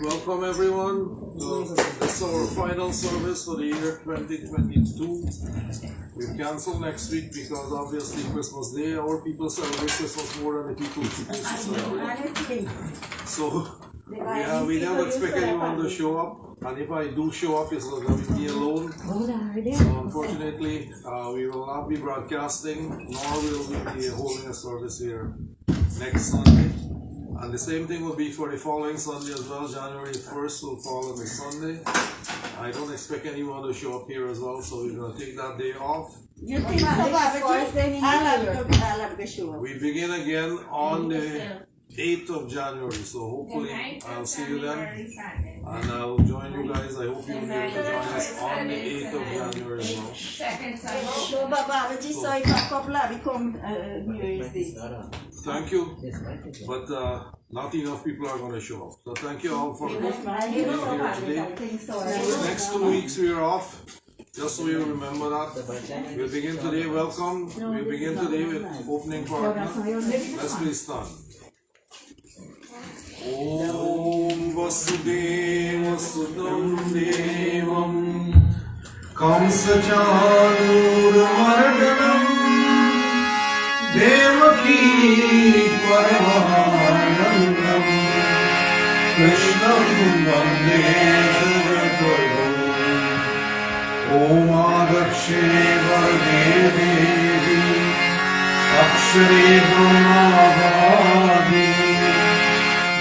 Welcome everyone. This is our final service for the year 2022. We've cancelled next week because obviously Christmas Day, our people celebrate Christmas more than the people supposed to celebrate. So we never expect anyone to show up. And if I do show up, it's going to be me alone. So unfortunately, we will not be broadcasting, nor will we be holding a service here next Sunday. And the same thing will be for the following Sunday as well. January 1st will fall on a Sunday. I don't expect anyone to show up here as well, so we're going to take that day off. You think so, Babaji? I'll show up. We begin again on the 8th of January, so hopefully I'll see you then. And I'll join you guys. I hope you'll be able to join us on the 8th of January as well. So, Babaji, so if a couple become New Year's Day. Thank you, but not enough people are going to show up. So thank you all for being here today. Next 2 weeks we are off, just so you remember that. We'll begin today, welcome. We'll begin today with opening partner. Let's please stand. Om Vasudeva Sudam Devam Kamsachanur Mardanam Devaki Paramanandam Krishnam Vande Jagatoyo Om Adakshe Vardevi Akshare Brahmavadi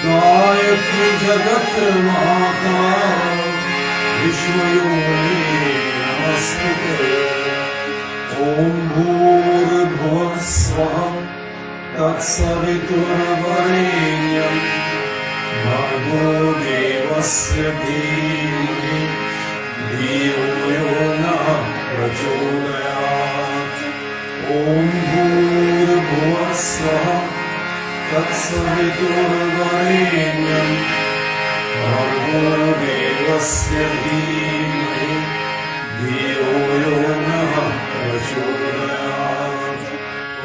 Gayatri Jagat Mata Vishwayoni Namaste Om Bhur Swaha Tatsaviturvarenyam Bhargo Devasya Dhimahi Dhiyo Yona Prachodayat Om Bhur Swaha Tatsaviturvarenyam Bhargo Devasya Dhimahi Dhiyo Yona Prachodayat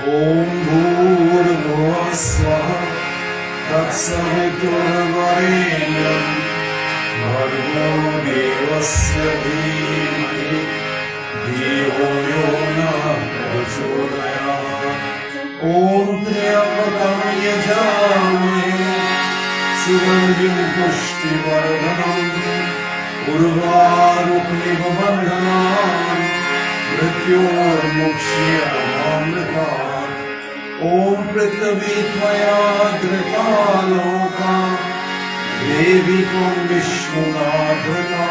Om Bhurvuvah Swaha Tatsaviturvarenyam Bhargo Devasya Dhimahi Dhiyo Yona Prachodayat Om Triambakam Yajamahe Sugandhim Pushtivardhanam Urvarukmiv Bandhanam Mrityor Mukshyaamritam Om Prithvi Tvaya Drita Loka Devi Tvam Vishnunadhrita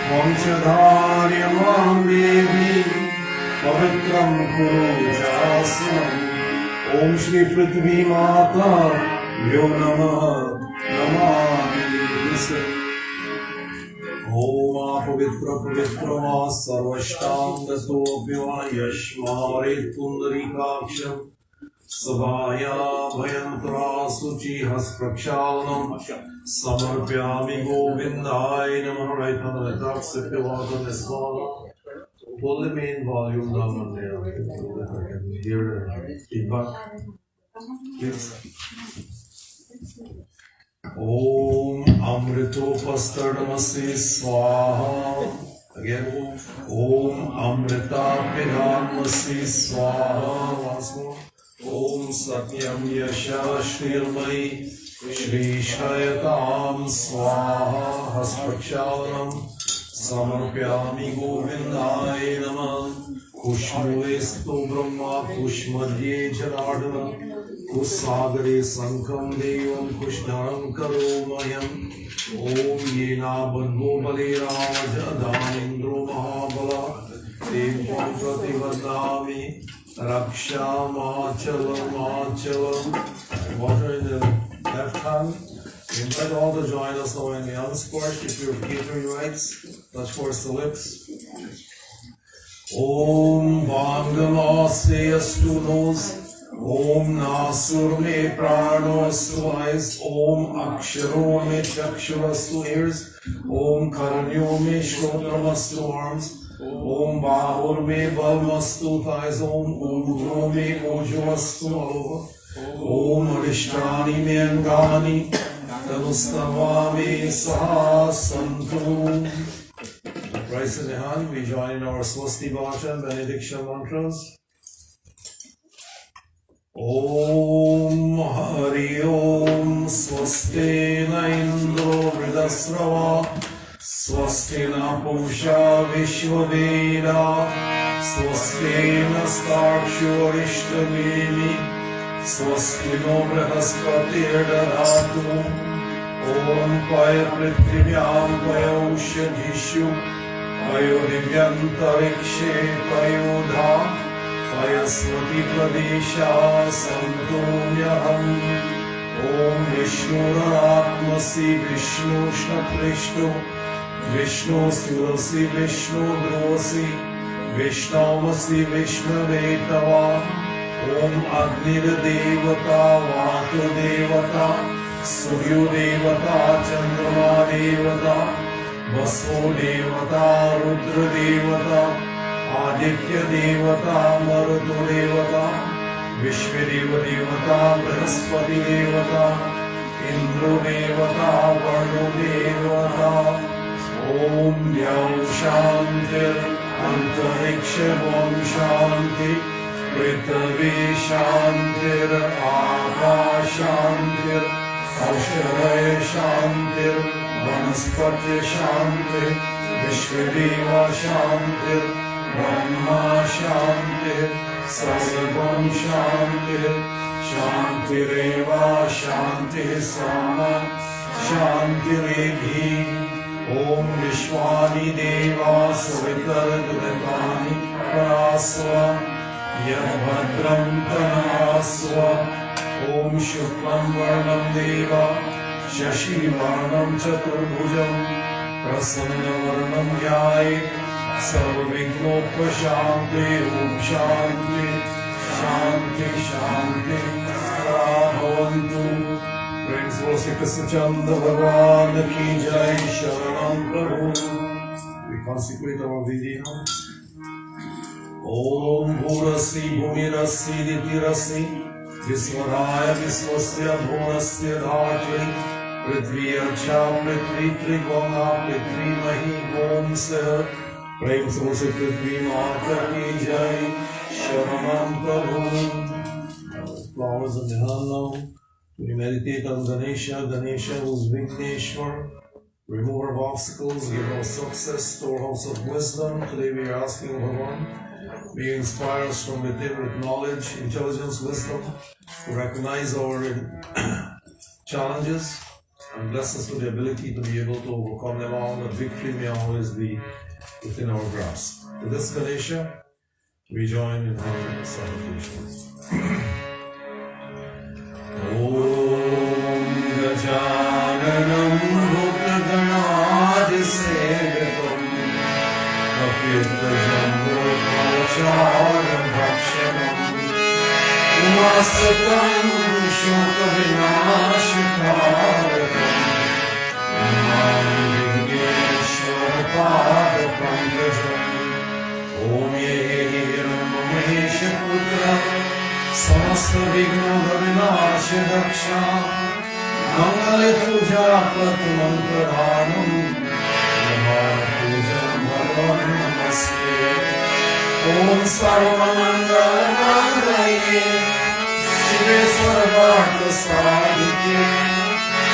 Tvam Chadharyamam Devi Pavitram Kuru Jasnam Om Shri Prithvi Mata Yo Namah Namami Om Apavitra Pavitra Ma Sarvashtam Dasopyo Yashmarit Pundarikaksham Savaya Bhayantra Suchi Hasprakshalanam Samarpyami Govindai Namah. Right hand on the top, Sippivata Nisvala. Pull the main volume down on there so that I can hear the feedback. Please. Om Amritopastardamasi Swaha. Again. Om Amritapidhamasi Swaha. Once more. Om Satyam Yasha Shrirmai Shri Shayatam Swaha Hasprakshalanam Samarpyami Govindai Namah. Kushmulestu Brahma Kushmadye Jaladana Kusagare Sankham Devam Kushnaram Karomayam Om Yena Bandhu Balirama Danindro Mahabala Devam Prativadami Raksha Machalam. Water in the left hand. Invite all to join us now in the unsquash. If you're catering rights, touch force the lips. Om Bangamaste Astunos. Om Nasur me Pranostu eyes. Om Aksharo me Chakshurastu ears. Om Karanyo me Shrotramastu arms. Om Bahur me Balmastu thighs. Om Ujjo me Ujjavastu all over. Om Adhishtani me Angani. Namastavami Sahasantu. Rise in the hand, we join in our Swasti Bhajan benediction mantras. Om Hari Om Swasti na Indro Vridasrava Swasti na Pusha Vishwaveda Swasti na Stakshu Arishtamini Swasti no Brahaspatir Dadatu Om Paya Prithvivyam Paya Ushadhishu Payo Divyantarikshe Payodha Payaswati Pradesha Santomyaham Om Vishnuratmasi Vishnu Shnaprishnu Vishnu Surasi Vishnu Drosi Vishnamasi Vishnavetava Om Agnir Devata Vatu Devata Suryo Devata Chandrama Devata Vasu Devata Rudra Devata Aditya Devata Marutu Devata Vishwadeva Devata Brahaspati Devata Indra Devata Varnu Devata Om Yav Shantir Antarikshavam Shanti Prithvi Shantir Akashantir Ausharay Shantir Vanaspati Shantir Vishwadeva Shantir Brahma Shantir Sarvam Shantir Shantireva Shantir Sama Shantiredhi Om Vishwani Deva Savitar Dudakani Parasva Yadbhadram Tanasva Om Shuklam Varnam Deva Shashi Varnam Chaturbhujam Prasanna Varnam Yai Sarvigopashanti Om Shanti Shanti Shanti Bhavantu. Praise Lord Sri Krishna Chandra Bhagavan Ki Jai Sharanam Prabhu. We consecrate our Vidya. Om Bhurasi Bhumirasi Ditirasi Visvaraya Visvasya Bhurasya Dhatri Prithvi Archa Prithvi Trigona Prithvi Mahi Om Sir. Praise Lord Sri Prithvi Mata Ki Jai Sharanam Prabhu. Flowers in the hand now. We meditate on Ganesha, Ganesha who is Vigneshwar, remover of obstacles, giver of success, storehouse of wisdom. Today we are asking Bhagavan, may you inspire us from within with knowledge, intelligence, wisdom, to recognize our challenges and bless us with the ability to be able to overcome them all, that victory may always be within our grasp. To this Ganesha, we join in our supplications. Om Gajananam Bhutaganaadisevitam Kapittajambhutavacharam Bhakshanam Umasatam Shokavinashikarakam Namam Vigneshwarapadapangajam Om Yehiram Maheshaputra Samasta Vigna Bhavinash Daksha Mangale Puja Pratamam Pradhanam Namah Puja Bhagavan Namaste Om Sarvamangala Mangaye Shive Sarvartha Sadhike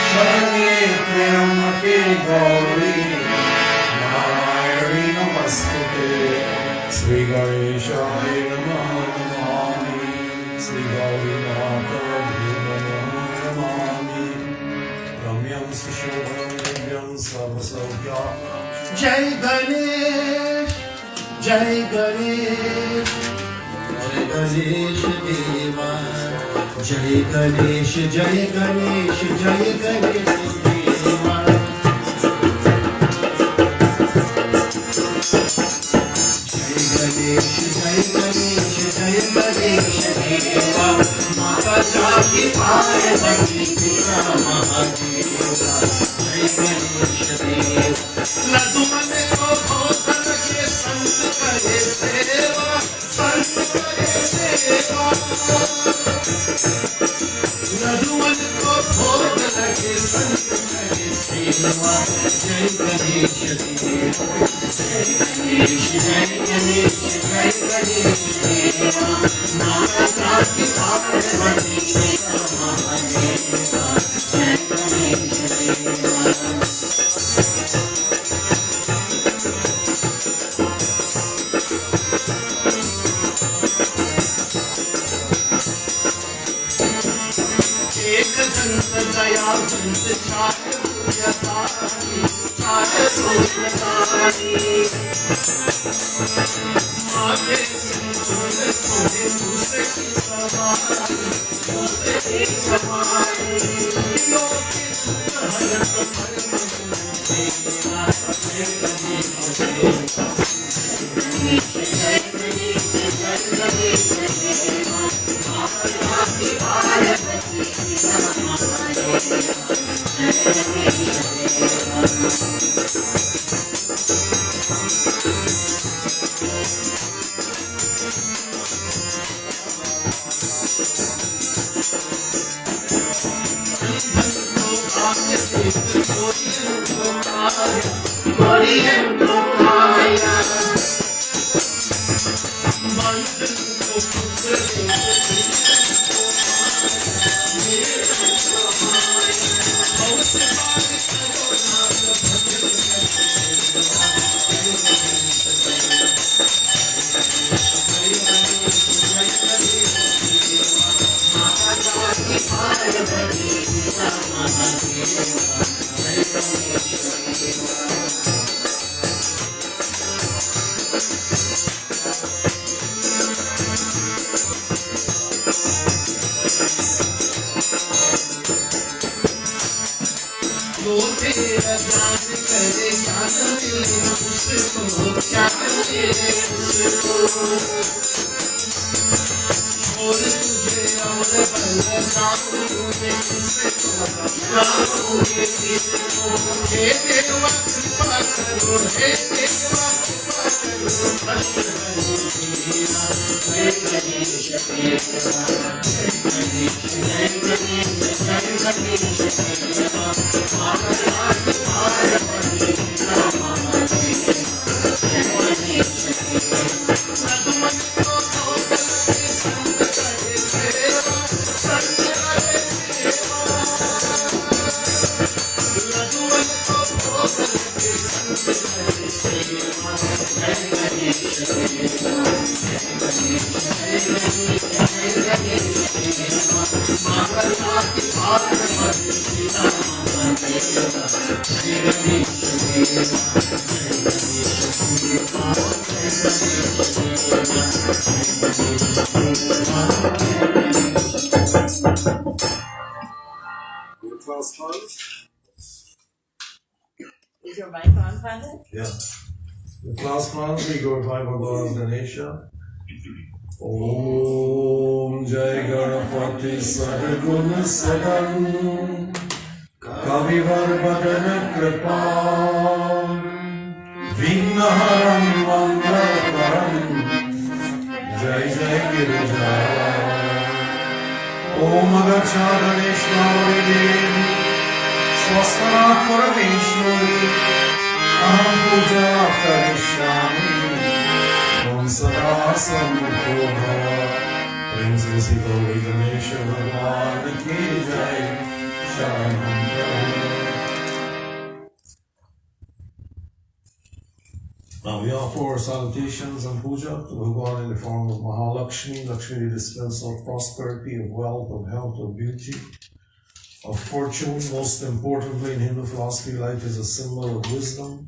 Sharanye Triambake Gauri Narayani Namastute Sri Ganeshaya Namah Sri Gauri Mata Bhumamani Ramyam Sushobham Divyam Sarvasaukya. Jai Ganesh, Jai Ganesh, Jai Ganesh Deva, Jai Ganesh, Jai Ganesh, Jai Ganesh Deva. Jai Ganesh, Jai Ganesh, Jai Ganesh Deva, Mata Jaki Pare Bhakti Pita Mahadeva. Jai Ganesh Deva. Ladu mane ko bhotan ke sant kare seva, sant kare seva. Ladu mane ko bhotan ke sant देवा जय गणेश देवा जय गणेश देवा माता की पार्वती पिता महादेवा जय गणेश देवा एक दंत दया दंत चार भुजधारी माथे सिंदूर सोहे मुझ की सवारी मुझे सवारी दियों की सुख हरत परम देवा जय गणेश देवा जय गणेश देवा माता की पार्वती पिता महादेवा जय गणेश देवा Is your mic on, Father? Yeah. The class runs, we go by Bhagavan Ganesha. Om Jai Ganapati Sadgun Sadan Kavivar Badana Kripam Vignaharam Mangalakaram Jai Jai Girija Om Agacchadaneshnavri Swastana Parameshwari Aham Puja Karishyami Om Sada Sammukho Bhava Prem Se Siko Ganesha Bhagwan Ki Jai Sharanam Prabhu. Now we offer salutations and puja to Bhagwan in the form of Mahalakshmi, Lakshmi the dispenser of prosperity, of wealth, of health, of beauty, of fortune. Most importantly, in Hindu philosophy, light is a symbol of wisdom,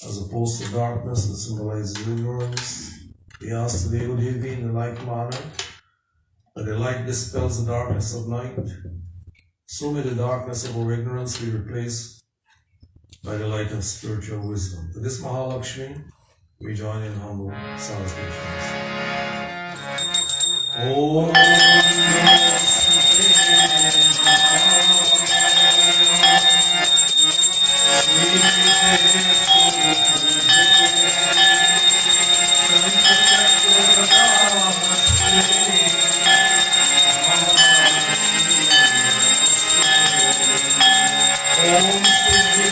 as opposed to darkness that symbolizes ignorance. We ask the Devi in the like manner that the light dispels the darkness of night. So may the darkness of our ignorance be replaced by the light of spiritual wisdom. To this Mahalakshmi, we join in humble salutations. Om Om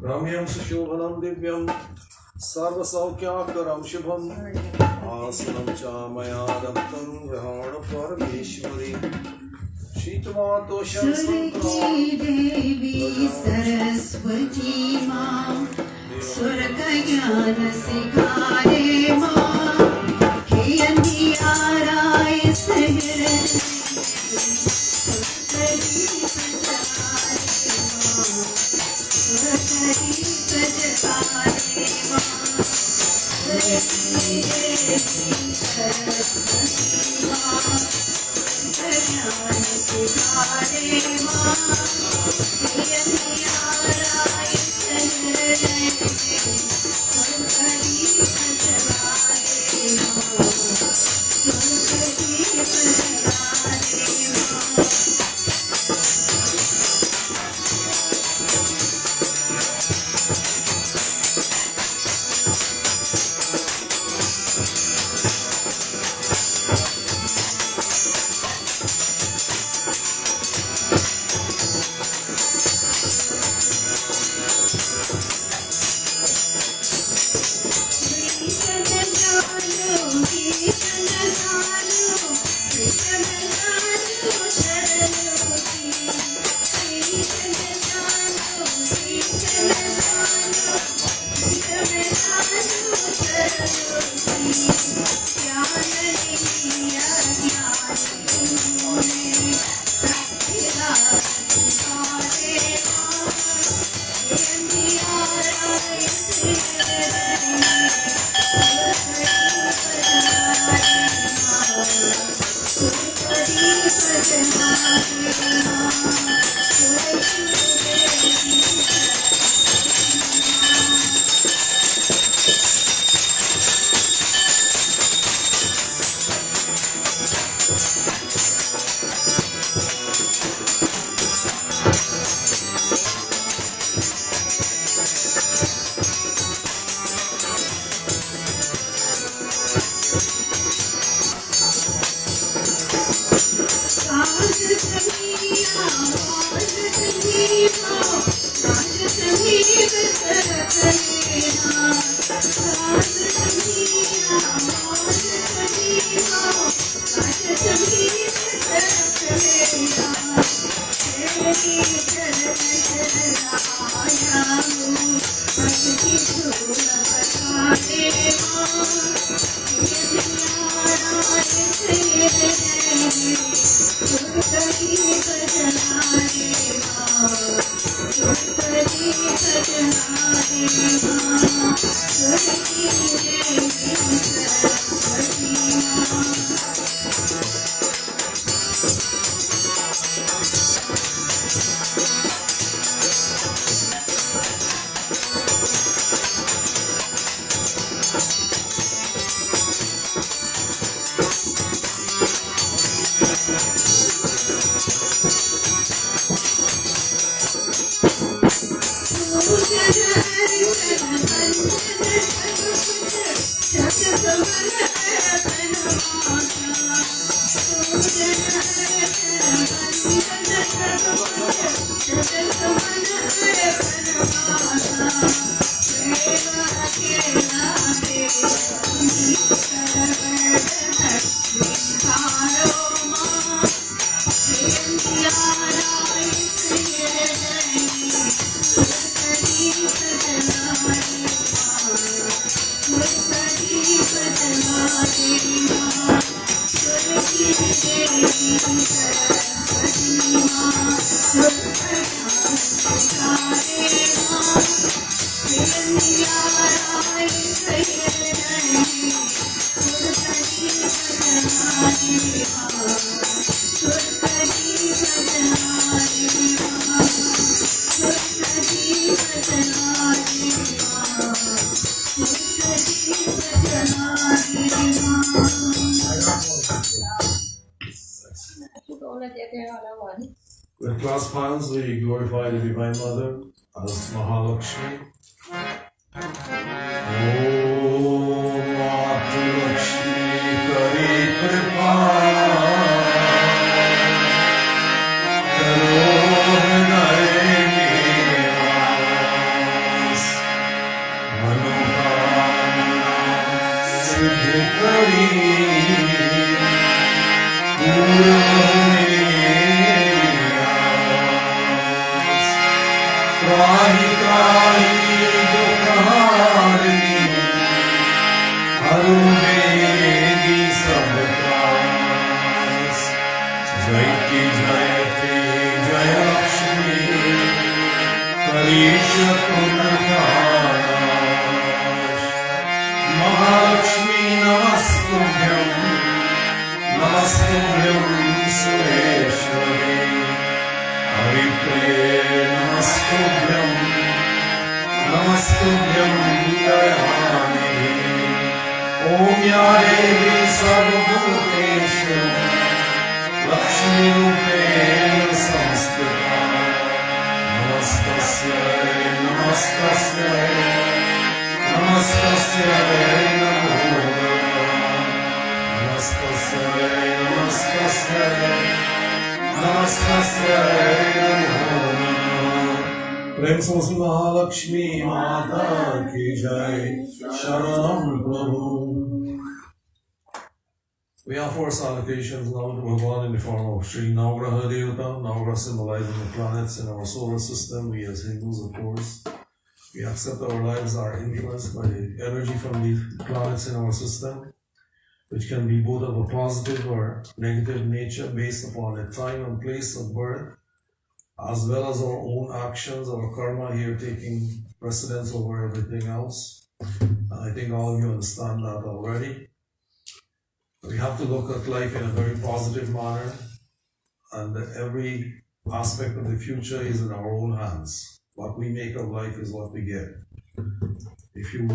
रम्यं सुशोभनं दिव्यं सर्वसौख्याकरं शुभम् आसनं च मया दत्तं ग्रहण परमेश्वरी शीतमातोषं सुर की देवी सरस्वती माँ सुर का ज्ञान सिखाए माँ हे अंधियारा इस हृदय With clasped hands, we glorify the Divine Mother as Mahalakshmi. Om Mahalakshmi Kari Kripa Karo Hridaye Mera त्राहि त्राहि दुखहारिणी हरु मेरी सब त्रास जयति जयति जय लक्ष्मी करीष्यतु नखानाश महालक्ष्मी नमस्तुभ्यं सुरेश्वरी हरिप्रिये नमस्तुभ्यं दयानिधि ॐ या देवी सर्वभूतेषु लक्ष्मीरूपेण संस्थिता नमस्तस्यै नमो नमः नमस्तस्यै नमो नमः प्रेम से महालक्ष्मी माता की जय शरणम प्रभु We offer salutations now to Bhagavan in the form of Sri Navgraha Devata, Navgraha symbolizing the planets in our solar system. We as Hindus, of course, we accept our lives are influenced by the energy from the planets in our system, which can be both of a positive or negative nature based upon the time and place of birth, as well as our own actions, our karma here taking precedence over everything else. And I think all of you understand that already. We have to look at life in a very positive manner, and every aspect of the future is in our own hands. What we make of life is what we get. If you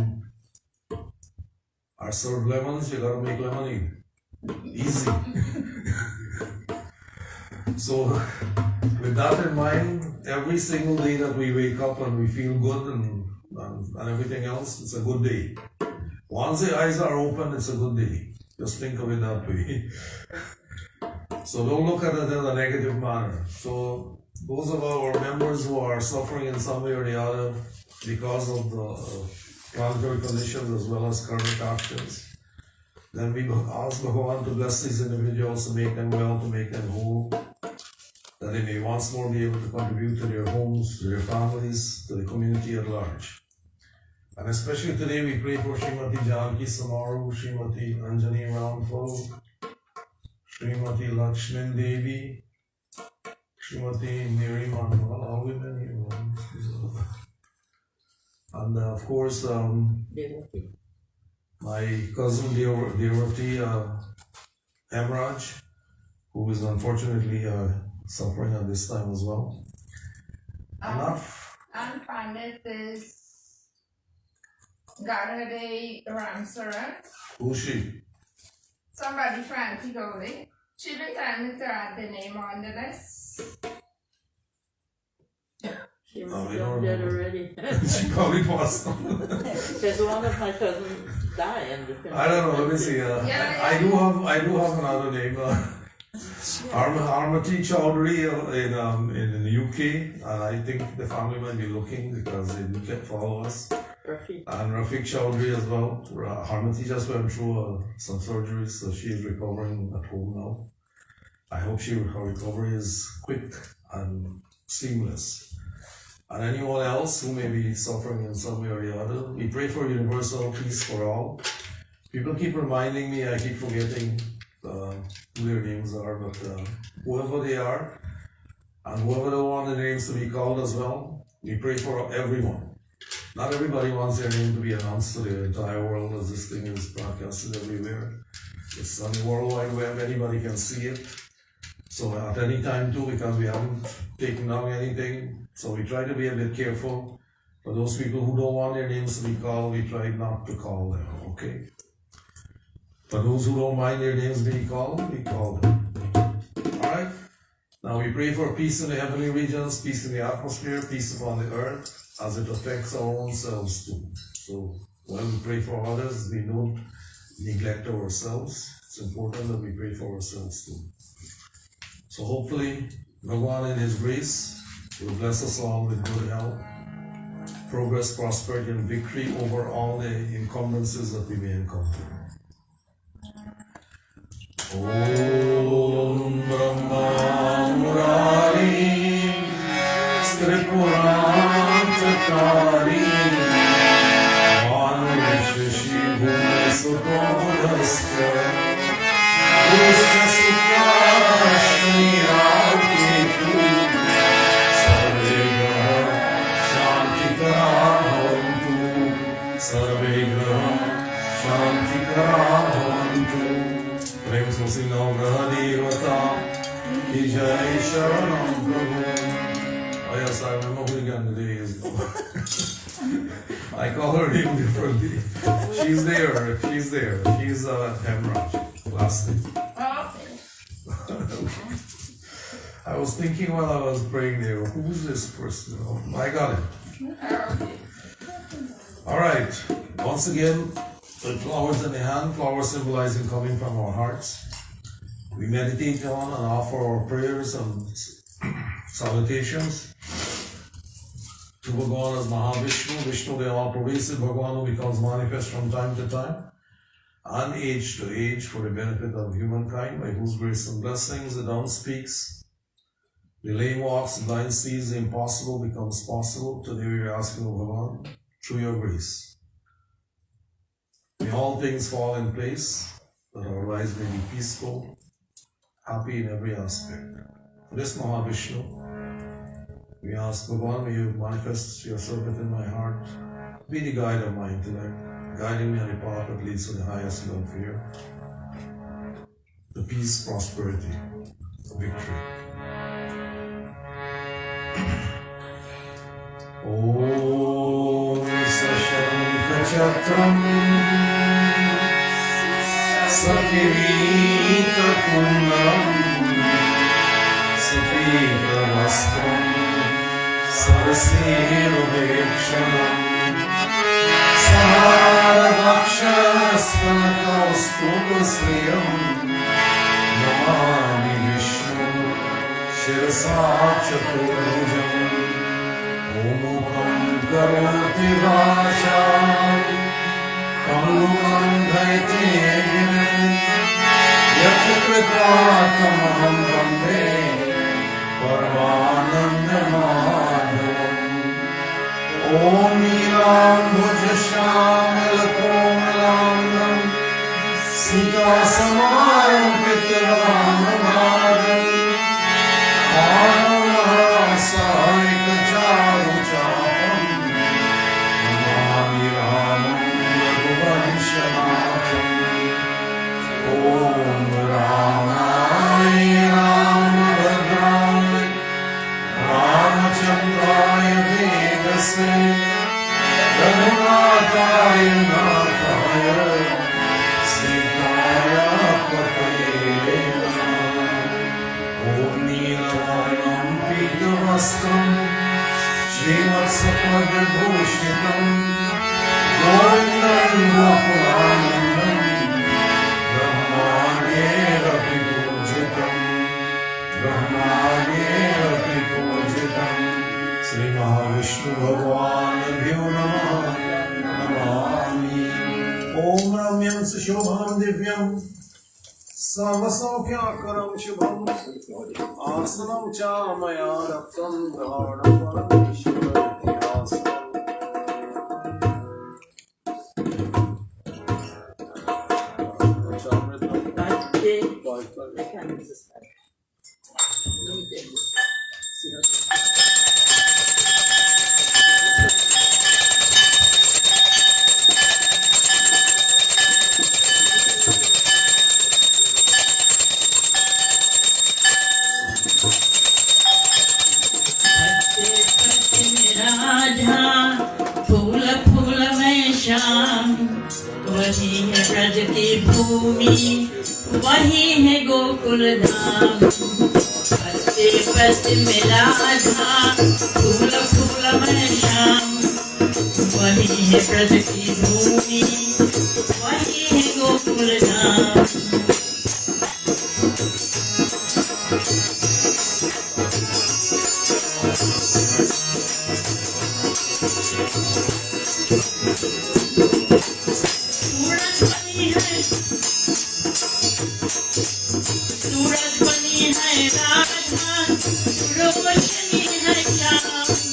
are served lemons, you gotta make lemonade. Easy. So, with that in mind, every single day that we wake up and we feel good and everything else, it's a good day. Once the eyes are open, it's a good day. Just think of it that way. So don't look at it in a negative manner. So those of our members who are suffering in some way or the other because of the planetary conditions as well as karmic actions, then we ask Bhagavan to bless these individuals, to make them well, to make them whole, that they may once more be able to contribute to their homes, to their families, to the community at large. And especially today we pray for Srimati Janki Samaru, Srimati Anjani Ramphal, Srimati Lakshman Devi, Srimati Mary Manwal, all women here. And of course, my cousin Devati Hemraj, who is unfortunately suffering at this time as well. Enough. And Pandit is Gadhade Ramsaran. Who's she? Somebody frantically. She been trying to add the name on the list. She No, must we be don't dead remember. already. She probably passed on. Because one of my cousins died in the film. I don't know. Let me see. I do have another name. Armati Chowdhury in the UK, and I think the family might be looking because they do follow us. Rafiq. And Rafiq Chowdhury as well. Armati just went through some surgery, so she is recovering at home now. I hope her recovery is quick and seamless. And anyone else who may be suffering in some way or the other, we pray for universal peace for all. People keep reminding me, I keep forgetting who their names are, but whoever they are, and whoever they want their names to be called as well, we pray for everyone. Not everybody wants their name to be announced to the entire world as this thing is broadcasted everywhere. It's on the World Wide Web, anybody can see it. So at any time too, because we haven't taken down anything, so we try to be a bit careful. For those people who don't want their names to be called, we try not to call them, okay? For those who don't mind their names being called, we call them. Alright? Now we pray for peace in the heavenly regions, peace in the atmosphere, peace upon the earth, as it affects our own selves too. So when we pray for others, we don't neglect ourselves. It's important that we pray for ourselves too. So hopefully, Bhagavan in His grace will bless us all with good health, progress, prosperity, and victory over all the encumbrances that we may encounter. Om Brahma Murari Tripurantari Manushshi Bhumasudodhasya Dushya Sukhashniyaketu Sarve Graha Shantikara Bhavantu Sarve Graha Shantikara Bhavantu Prem Susinam Graha Devata Ki Jai Sharanam Prabhu. Oh yes, I remember who again today is. I call her name differently. She's there. She's Hemraj. Last name. I was thinking while I was praying there, who's this person? Oh, I got it. Alright. Once again, with flowers in the hand, flowers symbolizing coming from our hearts. We meditate on and offer our prayers and salutations to Bhagavan as Mahavishnu, Vishnu the all-pervasive Bhagavan who becomes manifest from time to time and age to age for the benefit of humankind, by whose grace and blessings the dumb speaks, the lame walks, the blind sees, the impossible becomes possible. Today we are asking Bhagavan, through your grace, may all things fall in place, that our lives may be peaceful, happy in every aspect. For this Mahavishnu, we ask Bhagavan, may you manifest yourself within my heart, be the guide of my intellect, guiding me on the path that leads to the highest love fear, the peace, prosperity, victory. Om Sashankachatram Sakirita Kundaram Sufigravastram Sarasirudeksham Saradakshaskanakaustubasriyam Namami Vishnu Shirasa Chaturujam Omukam Karoti Vacham Kamukam Dhaiti Yatukripatamaham Vande Paramananda Madhavam Om Nilam Bhujashyamal Komalam Sita Samayam Pitravanamadam Anamahasayika Charu Chapam Namami Ramam Raghuvanshanatham Om Ramaya Ramabhadraya Ramachandraya Vedase Raghunathaya Nathaya Sitaya Pataya Om Neelavarnam Pitavastram Srivatsapagabhushitam Govindam Gopuranandam Brahmanera Pujitam Sri Mahavishnu Bhagavan Bhyo Namami Om Ramyam Sushobham Divyam Sarvasaukhyakaram Shubham Asanam Cha Maya Rattam Dharanam Parameshwaram वही है ब्रज की भूमि, वही है गोकुल धाम। पत्ते पत्ते में राधा, फूल फूल में श्याम। वही है ब्रज की भूमि, वही है गोकुल धाम। सूरज बनी है राधा, रोशनी है Shyam.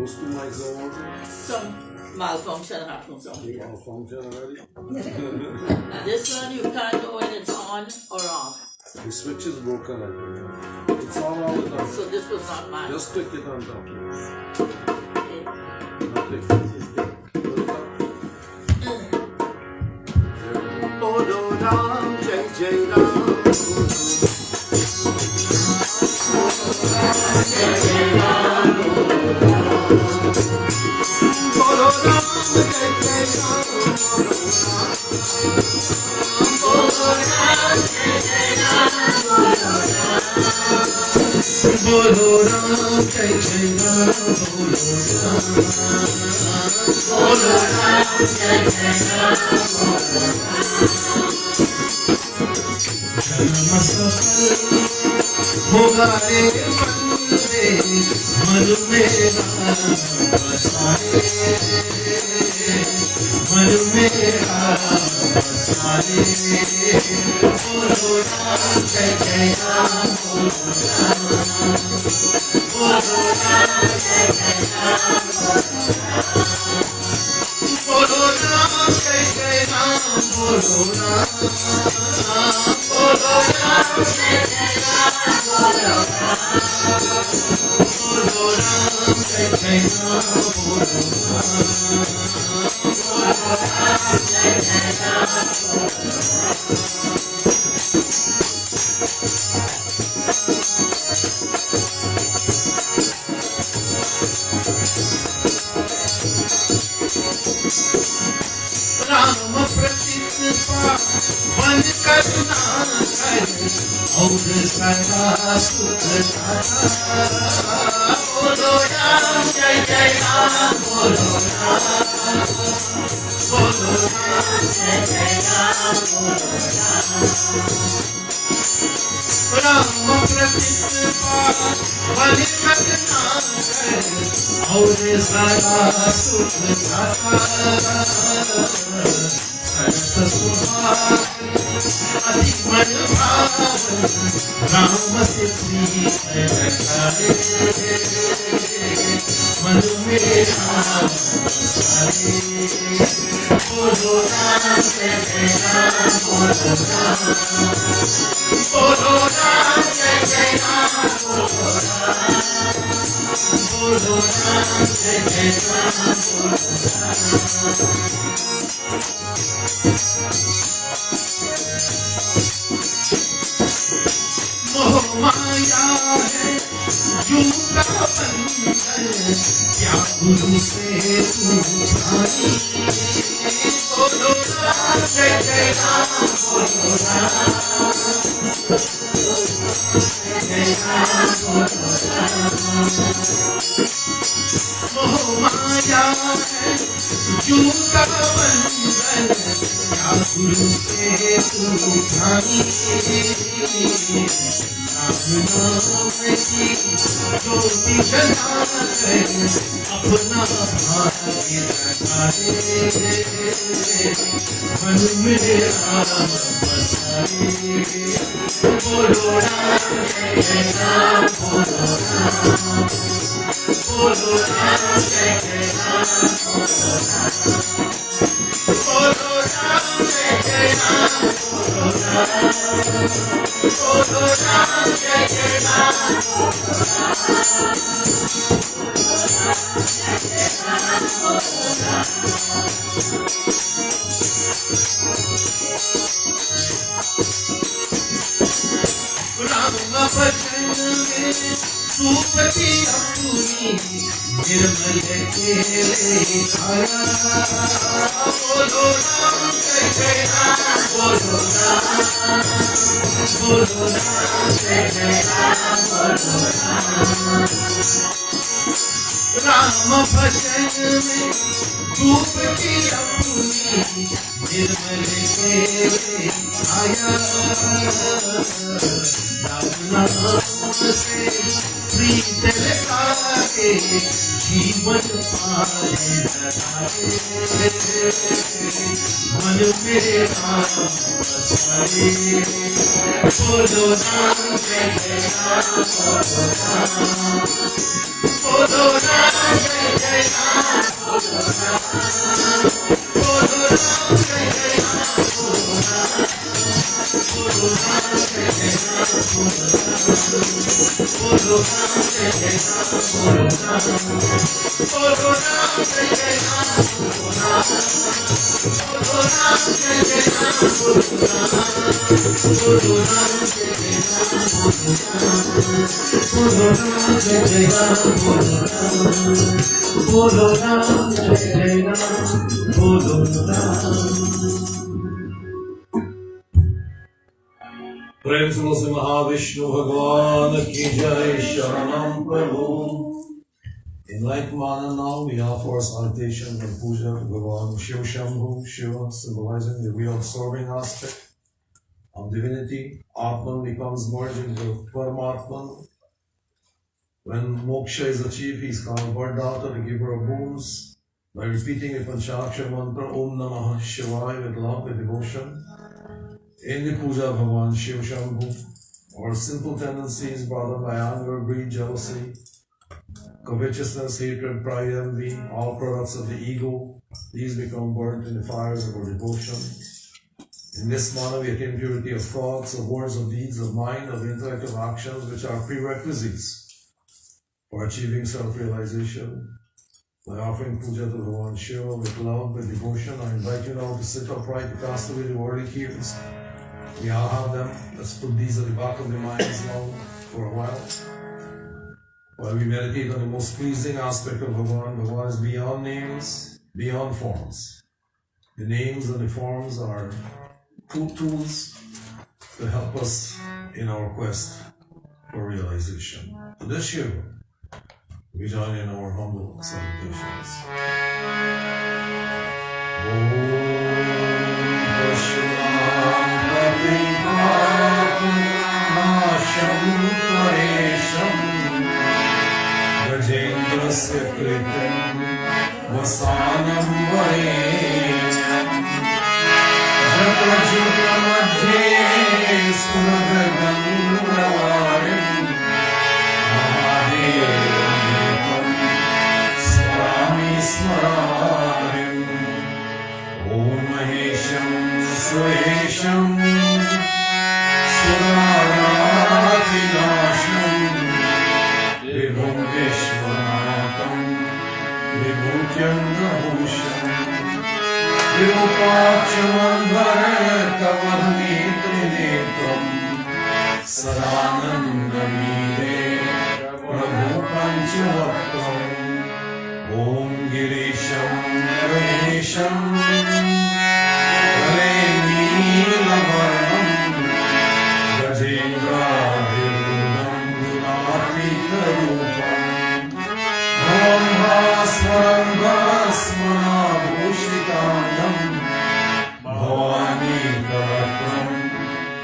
Those two mics are working. Some malfunction happened somewhere. Malfunction already. Now this one you can't know when it's on or off. The switch is broken, I think. It's on all the time. So this was not mine. Just click it on top. Okay. Now click it. Put it up. Bolo Ram, Jai Jai Ram. Bolo Ram, Jai Jai Ram. Bolo Ram, Jai Jai Ram. Bolo Ram, Jai Jai Ram. Bolo Ram, Jai Jai Ram. होगा रे मंदे मरु मेरा बसारे बोलो राम जय जय राम बोलो राम जय जय राम बोलो राम जय जय राम बोलो राम बोलो राम जय जय राम बोलो राम जय जय राम बोलो राम जय जय राम राम प्रतिष्ठा वन करुणा कर और सदा सुख बोलो राम जय जय राम बोलो राम जय जय राम बोलो राम प्रतिष्ठा वन करुणा कर और सदा सुख हरत सुहागन अति मन भावन राम से प्रीत लगाए मन में राम बसाए बोलो राम जय जय राम बोलो राम जय जय राम बोलो राम जय जय राम बोलो मोह माया है यूं का बंधन क्या गुरु से तू भाई बोलो राम जय जय राम बोलो राम जय राम बोलो राम मोह माया है यूं का बंधन क्या गुरु से तू भाई राम नाम की ज्योति जलाए अपना भाग्य जगाए मन में राम बसाए बोलो राम जय जय राम बोलो राम जय जय राम बोलो राम जय जय राम बोलो राम जय जय राम राम भजन में सुपति अपनी निर्मल खेले खाया बोलो राम जय जय राम बोलो राम जय जय राम बोलो राम भजन में सुपति अपनी निर्मल खेले खाया नाम से प्रीत लगाए जीवन पाए लगाए मन में राम बसाए बोलो राम जय जय राम बोलो राम जय जय राम बोलो राम जय जय राम बोलो राम जय जय राम बोलो राम जय जय राम बोलो राम जय जय राम बोलो राम जय जय राम बोलो राम जय जय राम बोलो राम जय जय राम बोलो राम जय जय राम बोलो राम प्रेम से बोलो महाविष्णु भगवान की जय शरणम प्रभु। In like manner now we offer our salutation and puja to Bhagavan Shiv Shambhu, Shiva symbolizing the reabsorbing aspect of divinity. Atman becomes merged into Paramatman. When moksha is achieved, he is called Vardhata, the giver of boons. By repeating the Panchakshara mantra Om Namah Shivaya with love, with devotion, in the puja of Bhagavan Shiv Shambhu, our simple tendencies brought on by anger, greed, jealousy, covetousness, hatred, pride, envy, all products of the ego, these become burnt in the fires of our devotion. In this manner we attain purity of thoughts, of words, of deeds, of mind, of intellect, of actions, which are prerequisites for achieving self-realization. By offering puja to Bhagavan Shiva with love, with devotion, I invite you now to sit upright, to cast away the worldly cares. We all have them. Let's put these at the back of the minds now for a while. While we meditate on the most pleasing aspect of Bhagavan, Bhagavan is beyond names, beyond forms. The names and the forms are tools to help us in our quest for realization. So this year, we join in our humble salutations. Gajendrasya kritam vasanam varenyam सुरगगङ्गवारिं महादेवं स्मरामि स्मरामिम् ॐ महेशं सुरेशं सुरारातिनाशं विभुं विश्वनाथं विभूत्यङ्गभूषम् विरूपाक्षमन्वरकवर्णेत्रिनेत्रम् सदानन्दमीरे प्रभु पञ्चवक्त्रम् ॐ गिरीशं गणेशं गले नीलवर्णं गजेन्द्राभिरूढं गुणातीतरूपम् भवं भास्वरं भस्मनाभूषिताङ्गं भवानीकवक्त्रं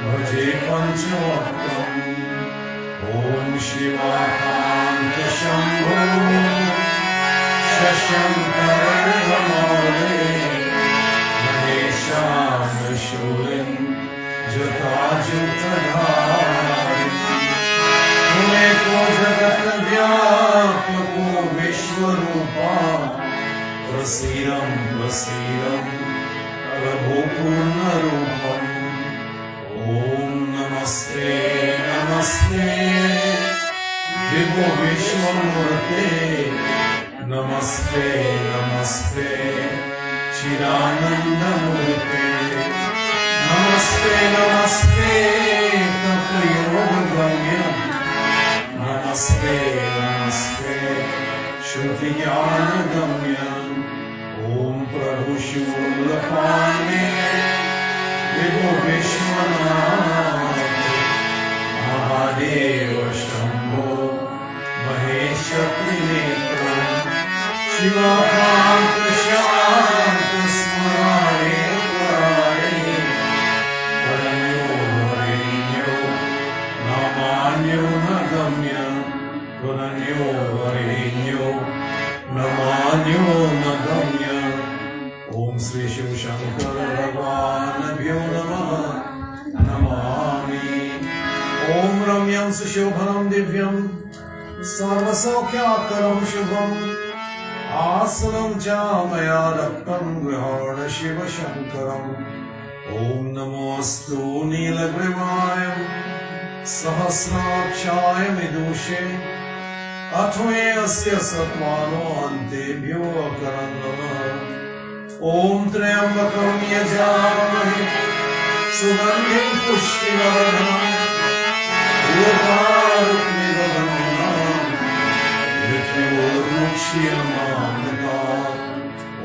भजे पञ्चवक्त्रम् ॐ शिवाकान्तशम्भो शशङ्करमौले महेशानशूलिं जटाजुतधारिं त्वमेको जगद्व्यापको विश्वरूपा प्रसीदं प्रसीदं प्रभो पूर्णरूपम् ॐ नमस्ते नमस्ते विभो विश्वमूर्ते नमस्ते नमस्ते चिदानन्दमूर्ते नमस्ते नमस्ते तपयोगगम्य नमस्ते नमस्ते श्रुतिज्ञानगम्य ॐ प्रभु शूलपाणे विभो विश्वनाथ महादेव शम्भो महेश त्रिनेत्र शिवकान्त शान्त स्मराय पराय परमो वरेण्यो नामान्यो न गम्य पुनन्यो वरेण्यो नमान्यो न गम्य ॐ श्री शिव शंकर भगवानभ्यो नमः नमामि ॐ रम्यं सुशोभनं दिव्यं सर्वसौख्याकरं शुभम् आसनं च मया दत्तं गृहाण शिव शङ्करम् ॐ नमोऽस्तु नीलग्रीवाय सहस्राक्षाय विदुषे अथो अस्य सत्त्वानो अन्तेभ्यो अकरं नमः ॐ त्र्यम्बकं यजामहे सुगन्धिं पुष्टिवर्धनम्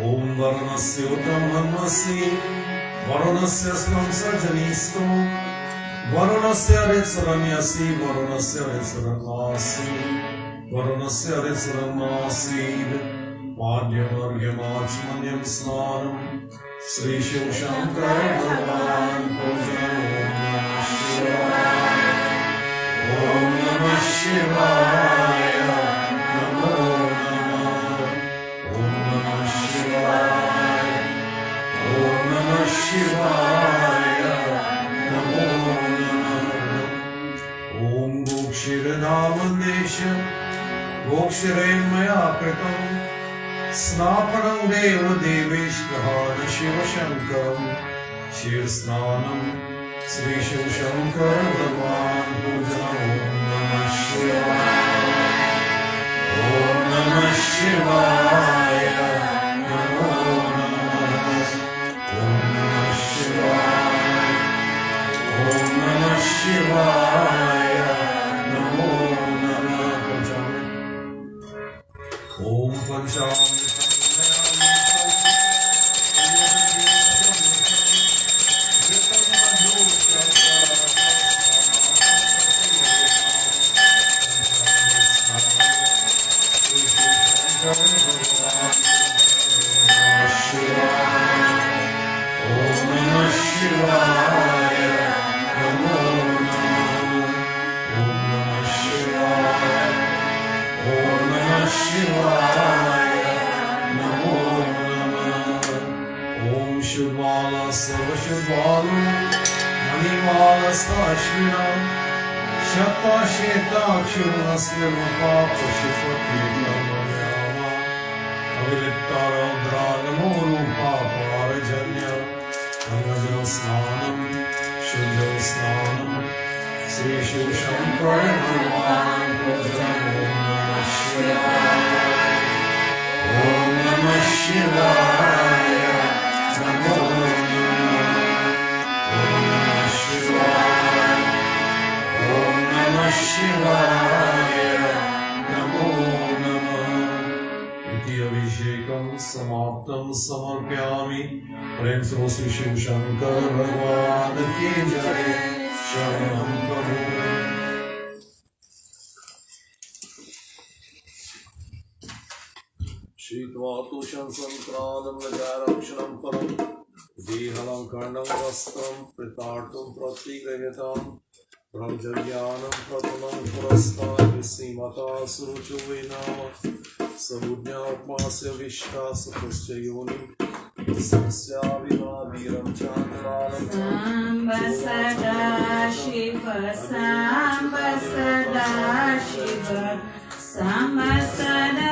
ॐ वर्णस्य उत्तमन्वसि वरुणस्य स्नं सजनीस्तो वरुणस्य ऋत्सरन्यसि वरुणस्य ऋत्सरन्मासि वरुणस्य ऋत्सरन्मासीद् पाद्यमर्घ्यमाचमन्यं स्नानं श्रीशिवशङ्कर भगवान् पूजनं ॐ नमः शिवाय नमो नमः ॐ नमः शिवाय ॐ नमः शिवाय नमो नमः ॐ गोक्षीरधामन्देश गोक्षीरेण मया कृतं स्नापनं देवदेवेश्वरान् शिवशङ्करं क्षीरस्नानं श्रीशिवशङ्कर भगवान् पूजनं ॐ नमः शिवाय नमो नमः ॐ नमः शिवाय ॐ नमः शिवाय नमो नमः ॐ शिवाय Stashvinam Shapashetakshimasnirmapapashipatyekamanyama Aviliptaram Dragamorupaparajarnya Angajasnanam Shuddhasnanam Sri Shiv Shankaranam Om Namah Shivaya Namo Shivaya Namo Namah Iti Abhishekam Samaptam Samarpyami Prem se Sri Shiv Shankar Bhagwan Ki Jai Sharanam Prabhu Shritvatushan Santranam Najarakshanam Param Vihalam Karnam Vastram Pritartum Pratigrahitam Brahmajnanam Pratanam Purasthar Visimata Suruchovena Samudnya Upmasya Vishta Satasya Yoni Samsya Vimaviram Chandralam Samba Sada Shiva Samba Sada Shiva Samba Sada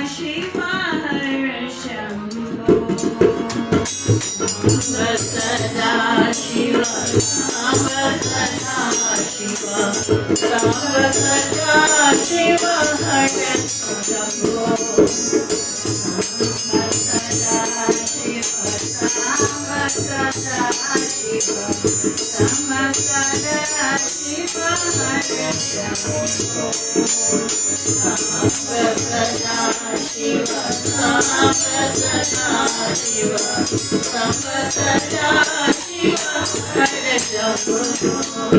Shiva Hare Shambho Samba Sada Shiva Samba Sada Shiva Samba Sada Shiva Hare Shambho Samba Sada Shiva Samba Sada Shiva Samba Sada Shiva Hare Shambho Samba Sada Shiva Samba Sada Shiva Samba Sada Shiva Hare Shambho Shiva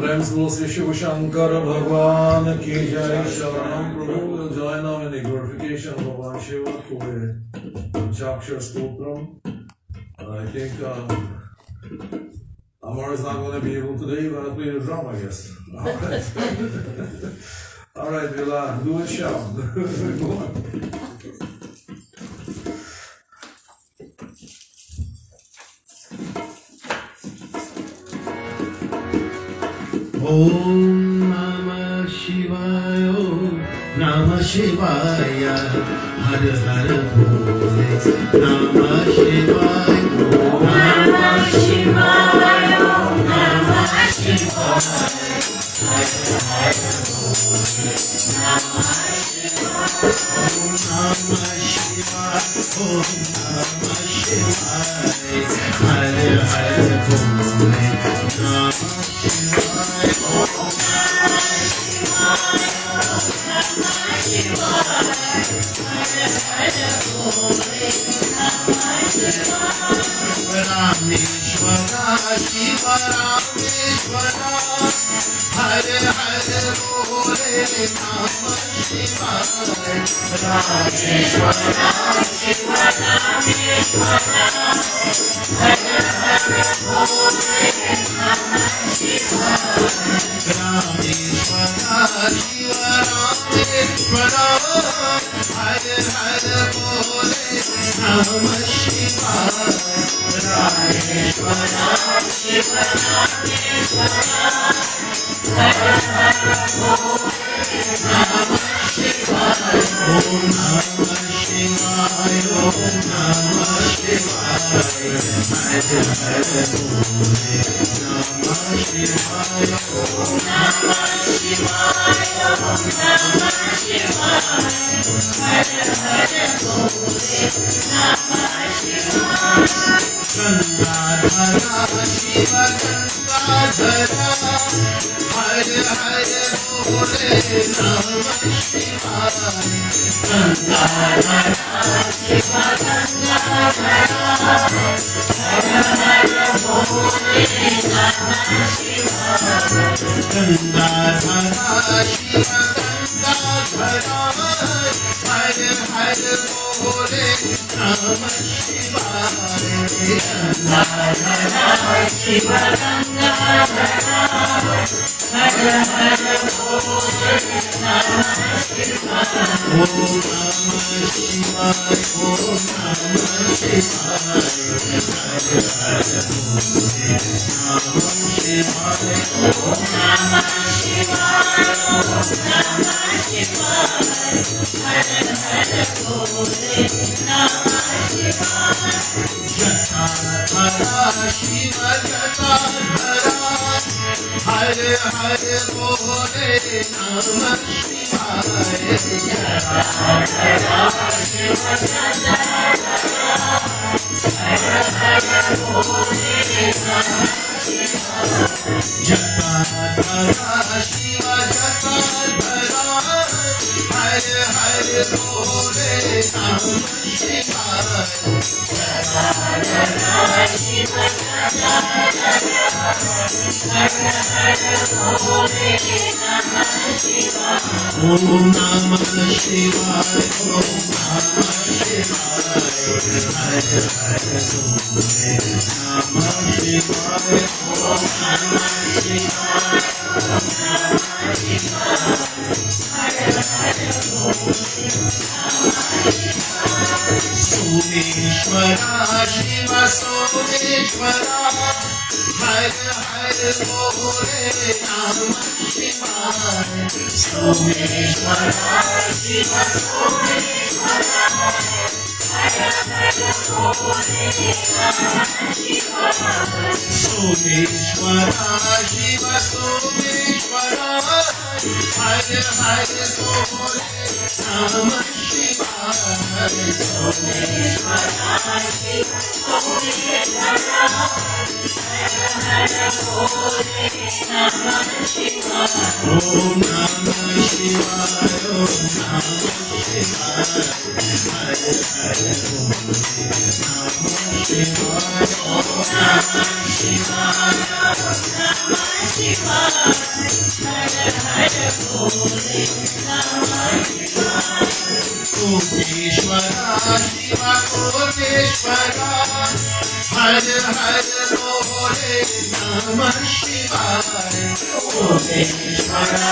प्रेम से शिव शंकर भगवान की जय शरणम प्रभु will join now in the glorification of Bhagavan Shiva for the Panchakshar Stotram. I think Amar is not going to be able today, but I'll play the drum, I guess. All right, we'll do a shout. Go on. Om Namah Shivaya, Om Namah Shivaya, Har Har Bole, Namah Shivaya, Om Namah Shivaya, Om Namah Shivaya, Har Har Bole, Namah Shivaya, Om Namah Shivaya, Om Namah Shivaya, Har Har Bole, Namah Rameshwara Shiva Rameshwara Hare Hare Bole Namah Shivaya Rameshwara Shiva Rameshwara Hare Hare Bole Namah Shivaya Rameshwara Shiva Rameshwara Hare Hare Bole Namah Shivaya Rameshwara Shiva Rameshwara Hare Hare Bole Namah Shivaya Om Namah Shivaya Om Namah Shivaya Hare Hare Bole Namah Shivaya Om Namah Shivaya Om Namah Shivaya Hare Hare Bole Namah Shivaya Gandadhara Shiva Gandadhara Hare Hare Bole Namah Shivaya Gandadhara Shiva Gandadhara Hare Hare Bole Namah Shivaya Gandadhara Shiva Gandadhara Hare Hare Bole Namah Shivaya Gandadhara Shiva Gandadhara Hare Hare Bole Namah Shivaya Om Namah Shivaya Om Namah Shivaya Hare Hare Bole Namah Shivaya Om Namah Shivaya Om Namah Shivaya Hare Hare Bole Namah Shivaya Jatadhara Shiva Jatadhara Hare Hare Bole Namah Shivaya Jatadhara Shiva Jatadhara Hare Hare Bole Namah Shivaya Jatadhara Shiva Jatadhara Hare Someshwara Shiva Someshwara Hare Hare Bole Namah Shivaya Someshwara Shiva Someshwara Hare Hare Bole Namah Shivaya Someshwara Shiva Someshwara Hare Hare Bole Namah Shivaya Om Namah Shivaya Om Namah Shivaya Hare Hare Bole Namah Shivaya Om Namah Shivaya Om Namah Shivaya Hare Hare Bole Namah Shivaya Koteshwara Shiva Koteshwara Hare Hare Bole Namah Shivaya Koteshwara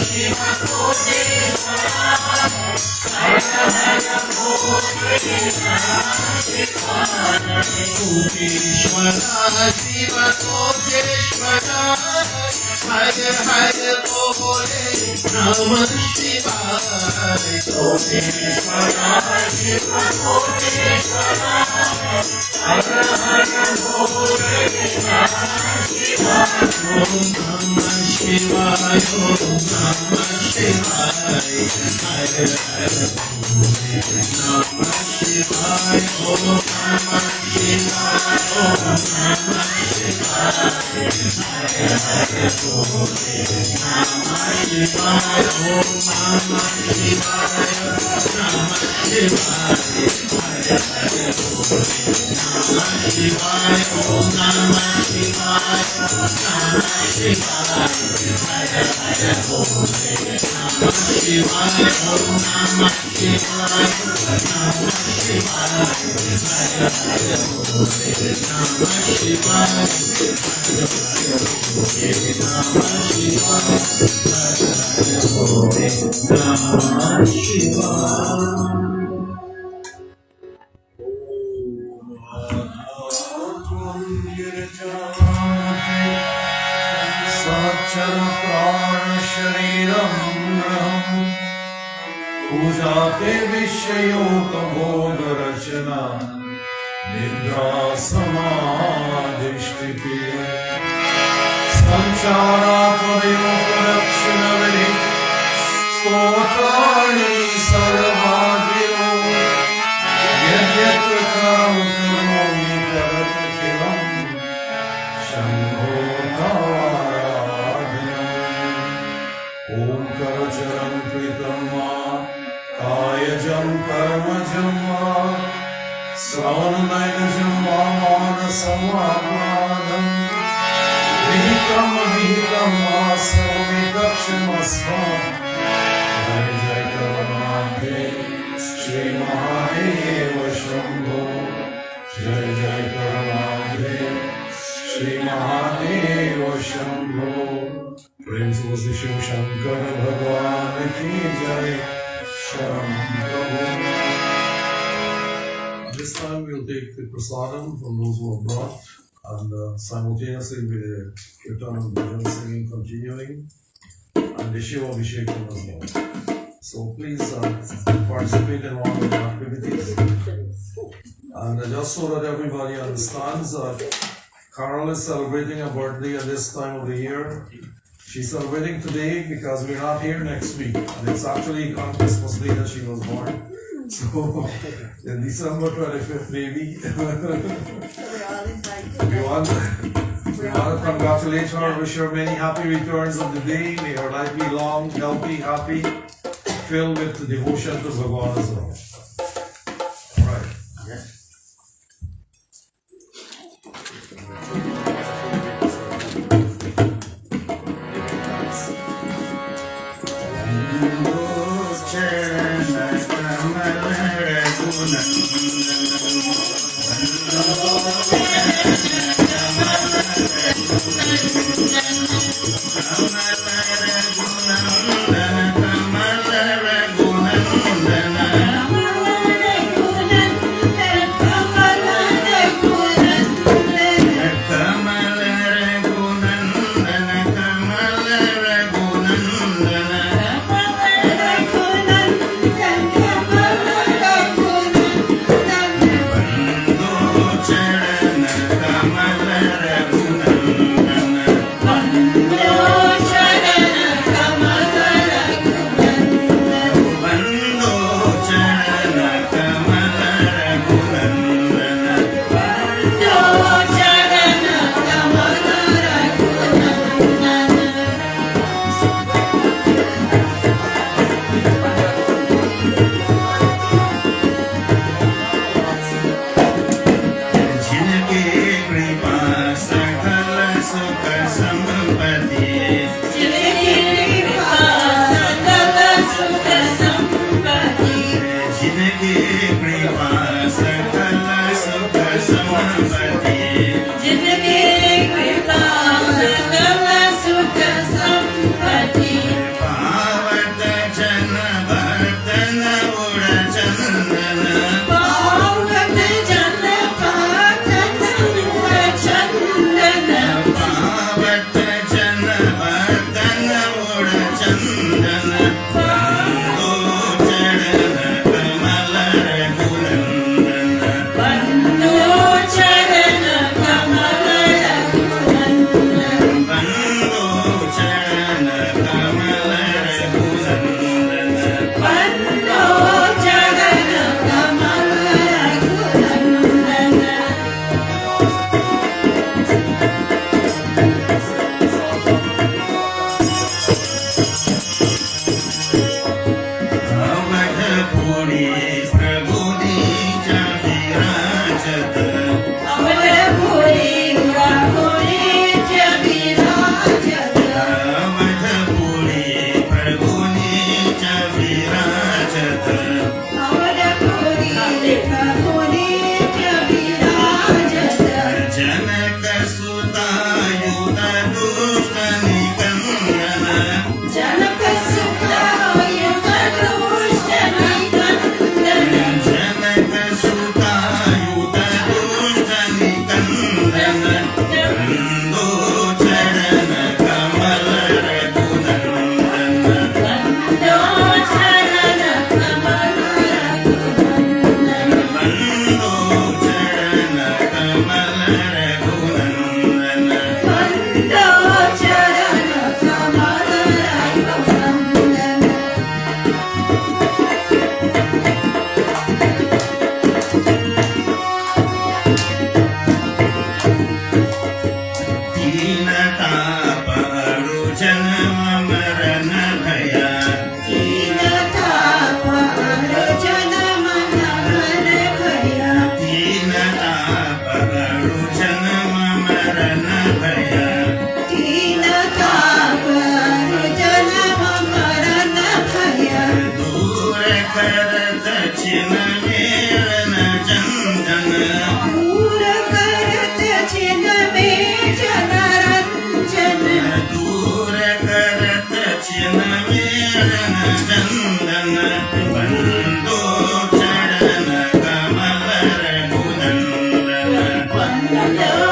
Shiva Koteshwara Hare Hare Bole Namah Shivaya Koteshwara Shiva Koteshwara Hare Hare Bole Namah Shivaya Koteshwara Shiva Koteshwara Hare Hare Bole Namah Shivaya Om Namah Shivaya Om Namah Shivaya Hare Hare Bole Namah Shivaya Om Namah Shivaya Om Namah Shivaya Hare Hare Bole Namah Shivaya Om Namah Shivaya Namah Shivaya Hare Hare Bole Namah Shivaya Om Namah Shivaya Namah Shivaya Hare Hare Bole Namah Shivaya Om Namah Shivaya Namah Shivaya Hare Hare Bole Namah Shivaya Hare Hare Bole Namah Shivaya Hare Hare Bole Namah Shivaya Satchar Pran Shariram Pujate Vishayota Bhoga Rachana Nidra Samadhishtite Sanchara Pariyoga Rakshana Vedi Stotrani Sarvadyo Yadyatra Karam Karomi Karatakiram Shambho Om Karacharam Pritama Kayajam Karmajam Sravanayajam Manasamapadam Vihitam Vihitam Asamitaksham Asvam Jai Jai Karanate Shri Mahadeva Shambho Jai Jai Karanate Shri Mahadeva Shambho प्रेम से बोलिए शिव शंकर भगवान की जय Shambho This time we'll take the prasadam from those who have brought and simultaneously with the kirtan and bhajan singing continuing and the Shiva Abhishekam as well. So please participate in one of the activities. And just so that everybody understands, Carol is celebrating a birthday at this time of the year. She's celebrating today because we're not here next week. And it's actually on Christmas Day that she was born. So, in December 25th, maybe. we want to congratulate her, wish her many happy returns of the day. May her life be long, healthy, happy, filled with devotion to Bhagavan as well. Alright. Bando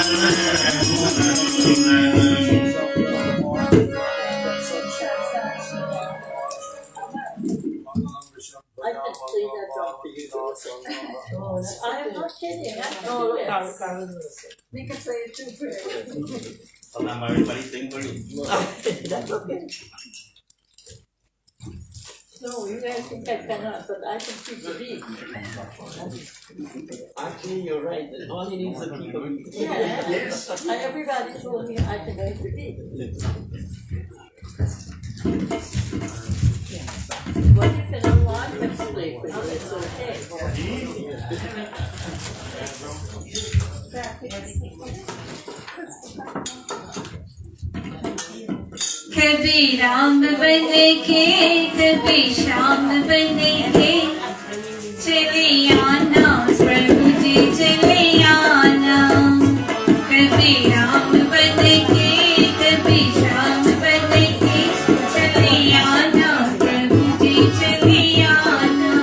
I can play that drum for you to listen. I am not kidding. Oh, yes. We can say it too. I'm everybody sing for you. That's okay. No, you guys think I cannot, but I can keep the beat. Actually, you're right. All he needs is keep a beat. Yeah. Yes. Everybody told me I can keep the beat. But if you don't want to play, it's okay. कभी राम बन के कभी श्याम बन के चले आना प्रभु जी चले आना कभी राम बन के कभी श्याम बन के चले आना प्रभु जी चले आना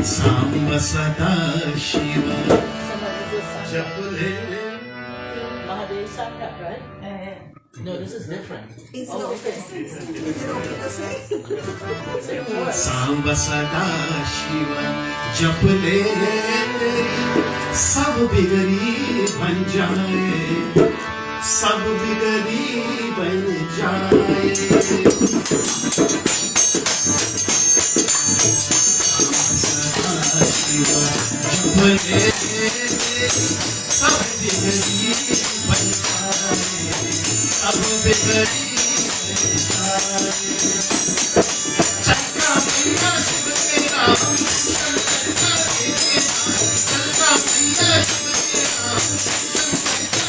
Samba Sada Shiva Mahadev sang that, right? No, this is different. It's Oh, not okay. Is it okay to say? Same word. Samba सदा शिव जप ले सब बिगड़ी बन जाए सब बिगड़ी बन जाए सदा शिव जप ले सब बिगड़ी बन जाए सब बिगड़ी बन जाए चक्का मैया शिव तेरा शंकर का तेरा चक्का मैया शिव तेरा शंकर का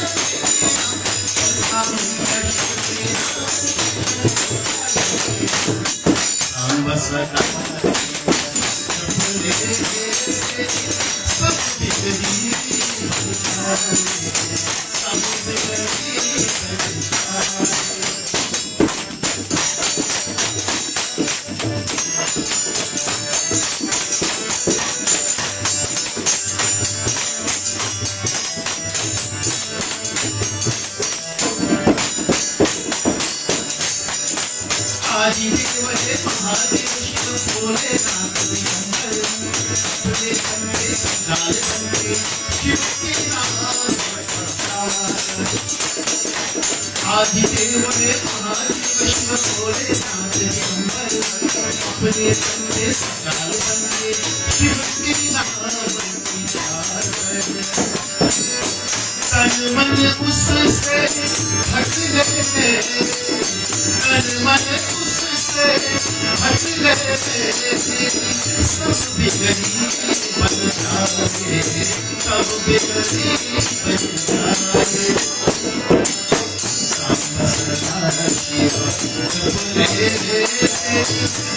तेरा सांब सदा सब बिगड़ी सब बिगड़ी आदिदेव हे महादेव शिव भोलेनाथ दिगंबर अपने कंधे संगाल कंधे शिव के नाम आदिदेव हे महादेव शिव भोलेनाथ दिगंबर अपने कंधे संगाल कंधे शिव के नाम तन मन उससे हट गए तन मन उससे हट गए सब बिगड़ी बन जाए सब बिगड़ी बन जाए सांब सदा शिव जप ले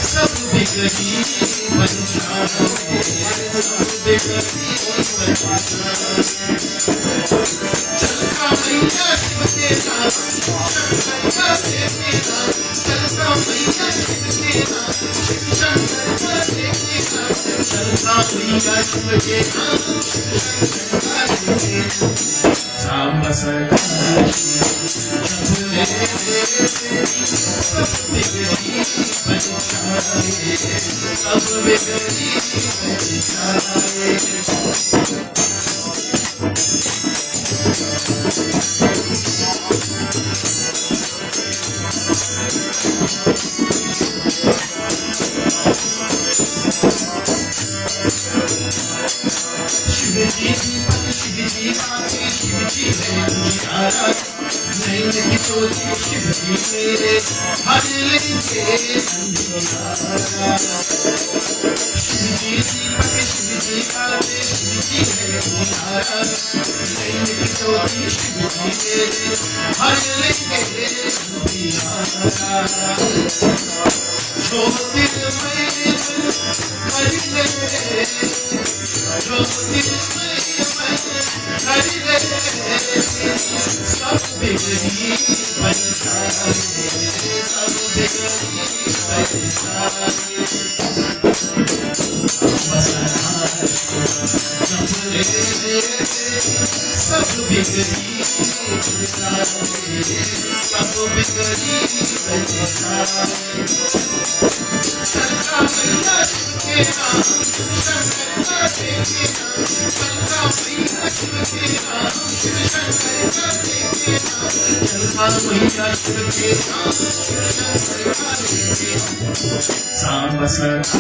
सब बिगड़ी बन जाए सब बिगड़ी बन जाए चलका मैया शिव तेरा शंकर का तेरा चलका मैया शिव तेरा शंकर का तेरा चलका मैया शिव तेरा शंकर का तेरा सांब सदा शिव जप ले सब बिगड़ी बन जाए सब बिगड़ी बन जाए शिवजी दीपक शिवजी आके शिवजी है उजियारा नैन की ज्योति शिवजी मेरे हर लेंगे अंधियारा शिवजी दीपक शिवजी आके शिवजी है उजियारा नैन की ज्योति शिवजी मेरे हर लेंगे अंधियारा ज्योतिर्मय कर ले सब बिगड़ी बन जाए सब बिगड़ी बन जाए जप ले सब बिगड़ी बन जाए सब बिगड़ी बन जाए चलका मैया शिव तेरा शंकर का तेरा चलका मैया शिव तेरा शिव शंकर का तेरा चलका मैया शिव तेरा शिव शंकर का तेरा सांब सदा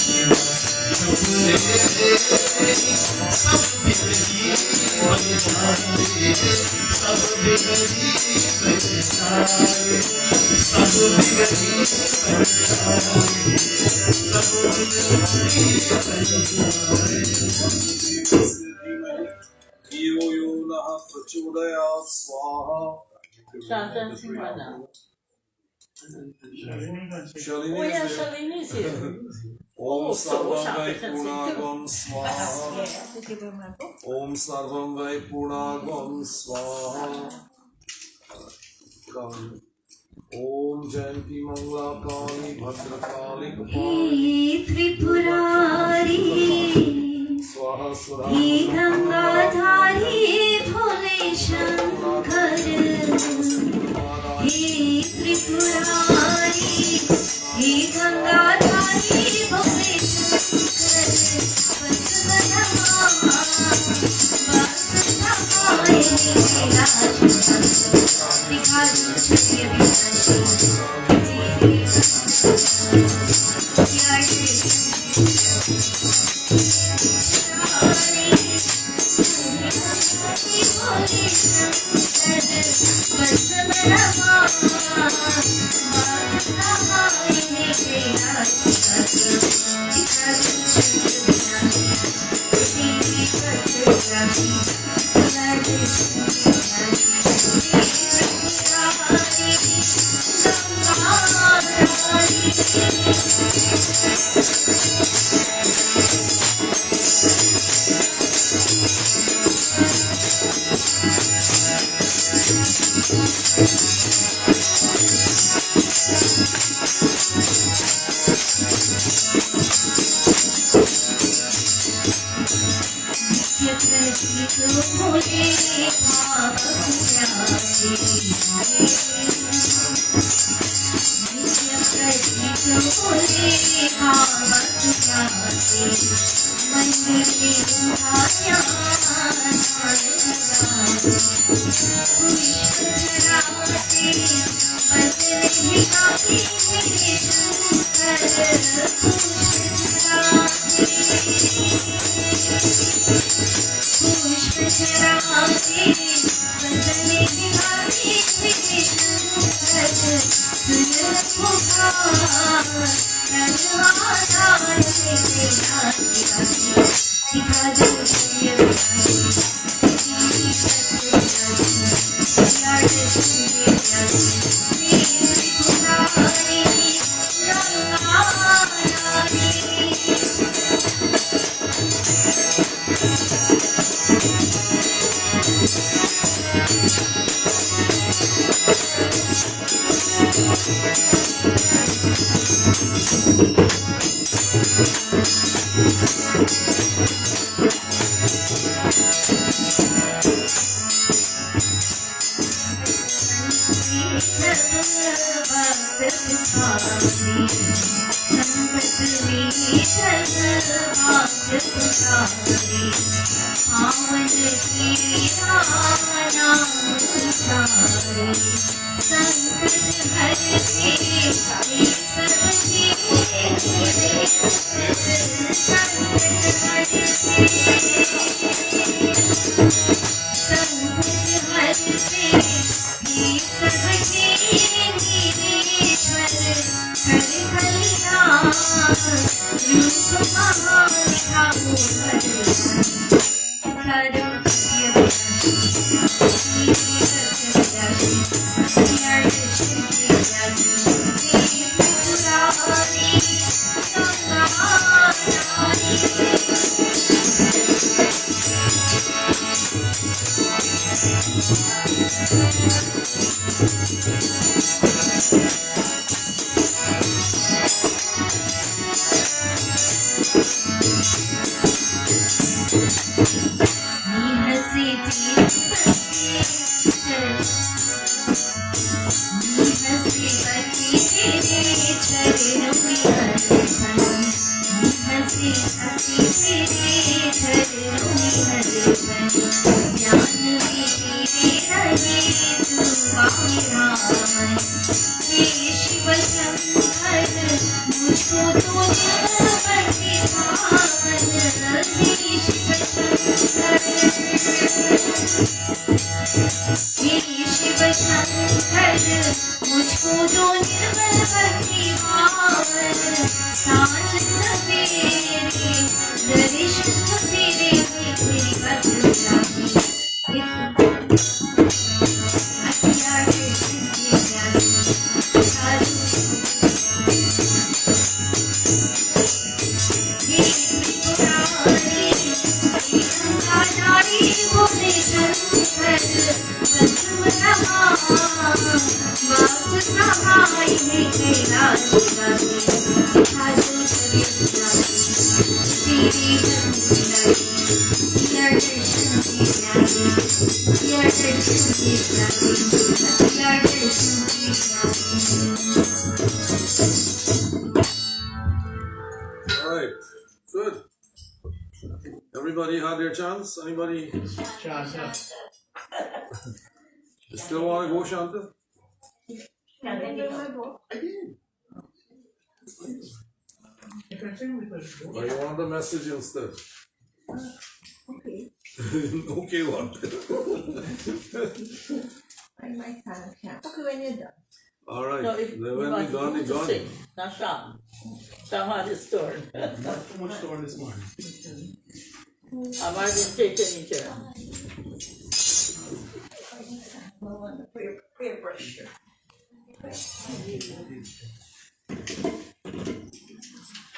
शिव जप ले सब बिगड़ी बन जाए सब बिगड़ी बन जाए सब बिगड़ी बन जाए सब बिगड़ी बन जाए यो यो नः प्रचोदयात् स्वाहा Shashan sing right now. Shalini Oh yeah, is there. Shalini is here. Om Oh, so Sarvam Shashan Vai can sing Punagam too. Swaha Om Sarvam Vai Punagam Swaha Om Jayanti Mangla Kali Bhadra Kali हे त्रिपुरारी स्वाहा स्वधा हे गंगाधारी भोले शंकर हे त्रिपुरारी हे गंगाधारी भोले शंकर दिखा दो छवि Thank you. Anybody had their chance? Anybody Shanta. still want to go, Shanta? Can I bring my book? I did. If I think we could go. Or you want the message instead? Okay. Okay, what? I might can't. Okay, when you're done. All right. No, if Then you when want we done, to we done. sing, not Sham. Sham had his turn. Not too much store this morning. Amar didn't take any turn. Prayer brush.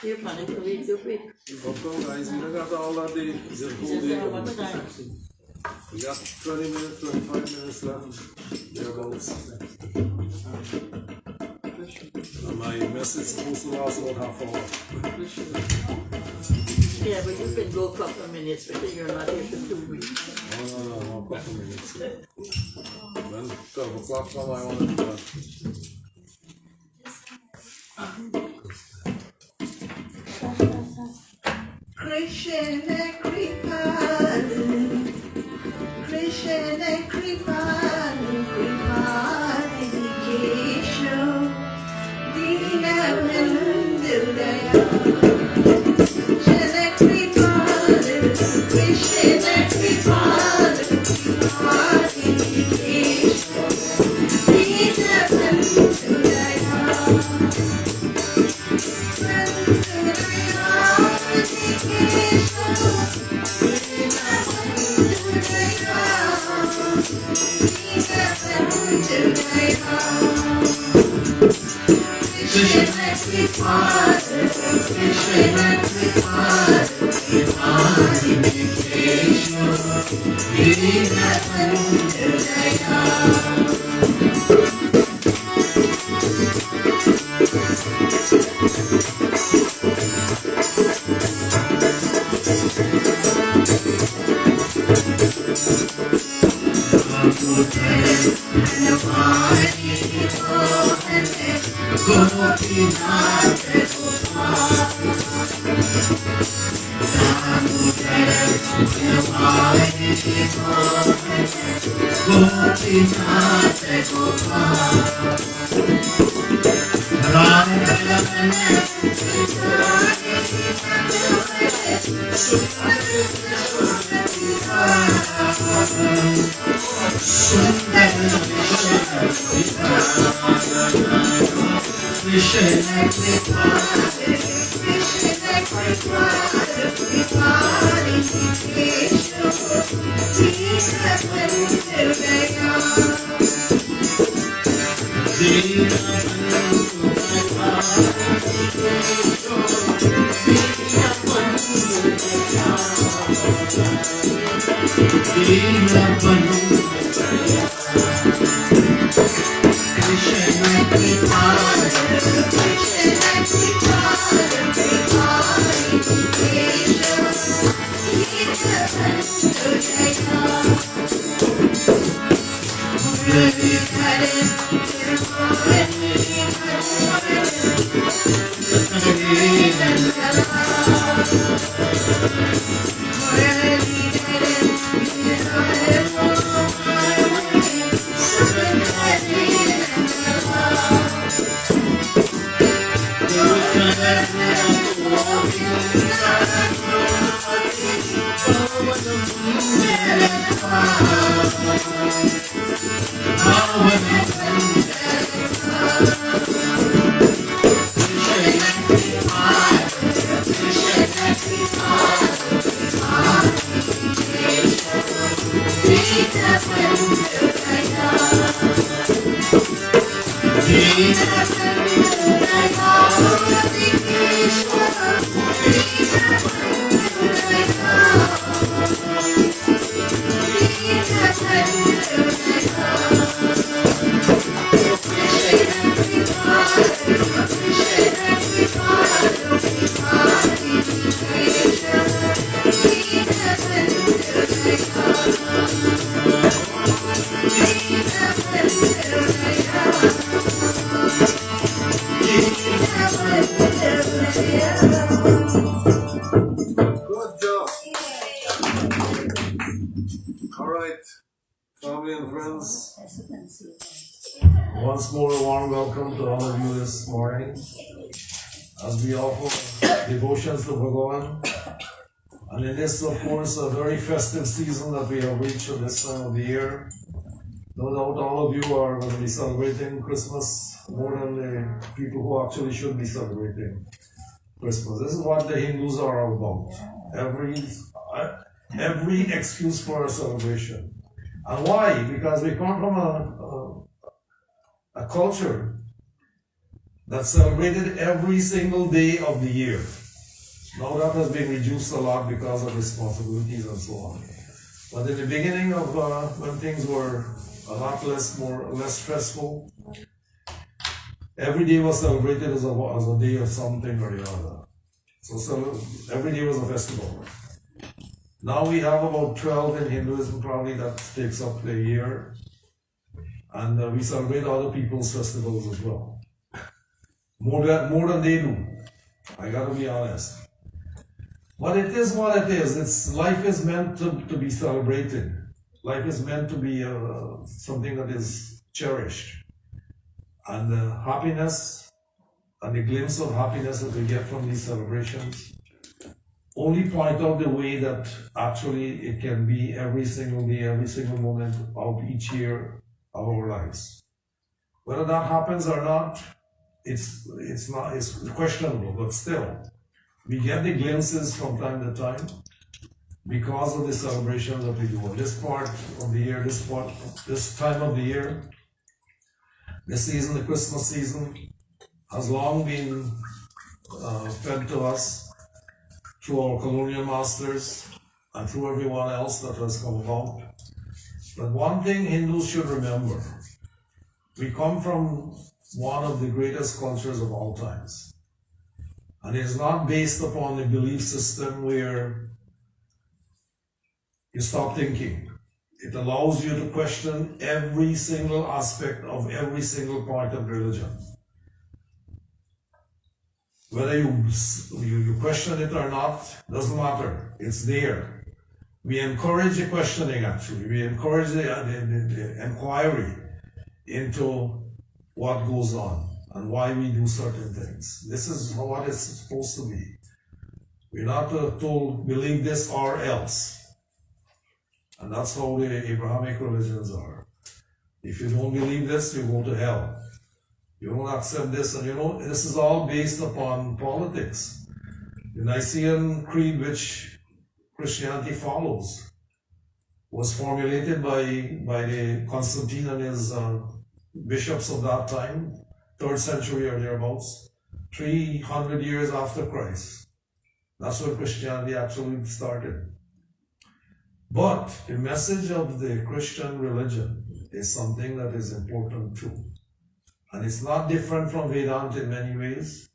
Here, man, if you read your quick. Okay, guys, we don't got all that day. Just whole day. What time? We got 20 minutes, 25 minutes left. Thereabouts. And my message is supposed to last about half an hour. Yeah, but you can go a couple of minutes because you're not here for 2 weeks. No, a couple minutes. When 12 o'clock come, I want to do that. Krishna Kripadu, Krishna Kripadu, Kripadu Kesho, Dinabandhu Daya. Krishna Kripadu, Krishna Kripadu, Kripadu Kesho, Dinabandhu Daya. Thank you. once more a warm welcome to all of you this morning as we offer devotions to Bhagavan. And in this, of course, a very festive season that we have reached at this time of the year. No doubt all of you are going to be celebrating Christmas more than the people who actually should be celebrating Christmas. This is what the Hindus are all about. Every excuse for a celebration. And why? Because we come from a culture that celebrated every single day of the year. Now that has been reduced a lot because of responsibilities and so on. But in the beginning of when things were a lot less stressful, every day was celebrated as a day of something or the other. So every day was a festival. Now we have about 12 in Hinduism, probably that takes up the year. And we celebrate other people's festivals as well. More than they do. I gotta be honest. But it is what it is. Life is meant to be celebrated. Life is meant to be something that is cherished. And the happiness and the glimpse of happiness that we get from these celebrations only point out the way that actually it can be every single day, every single moment of each year of our lives. Whether that happens or not, it's questionable, but still, we get the glimpses from time to time because of the celebrations that we do. This part of the year, this time of the year, this season, the Christmas season, has long been fed to us through our colonial masters and through everyone else that has come about. But one thing Hindus should remember, we come from one of the greatest cultures of all times. And it is not based upon a belief system where you stop thinking. It allows you to question every single aspect of every single part of religion. Whether you question it or not, doesn't matter. It's there. We encourage the questioning, actually. We encourage the inquiry into what goes on and why we do certain things. This is what it's supposed to be. We're not told, believe this or else. And that's how the Abrahamic religions are. If you don't believe this, you go to hell. You don't accept this, and this is all based upon politics. The Nicene Creed, which Christianity follows, was formulated by the Constantine and his bishops of that time, 3rd century or thereabouts, 300 years after Christ. That's when Christianity actually started. But the message of the Christian religion is something that is important too. And it's not different from Vedanta in many ways.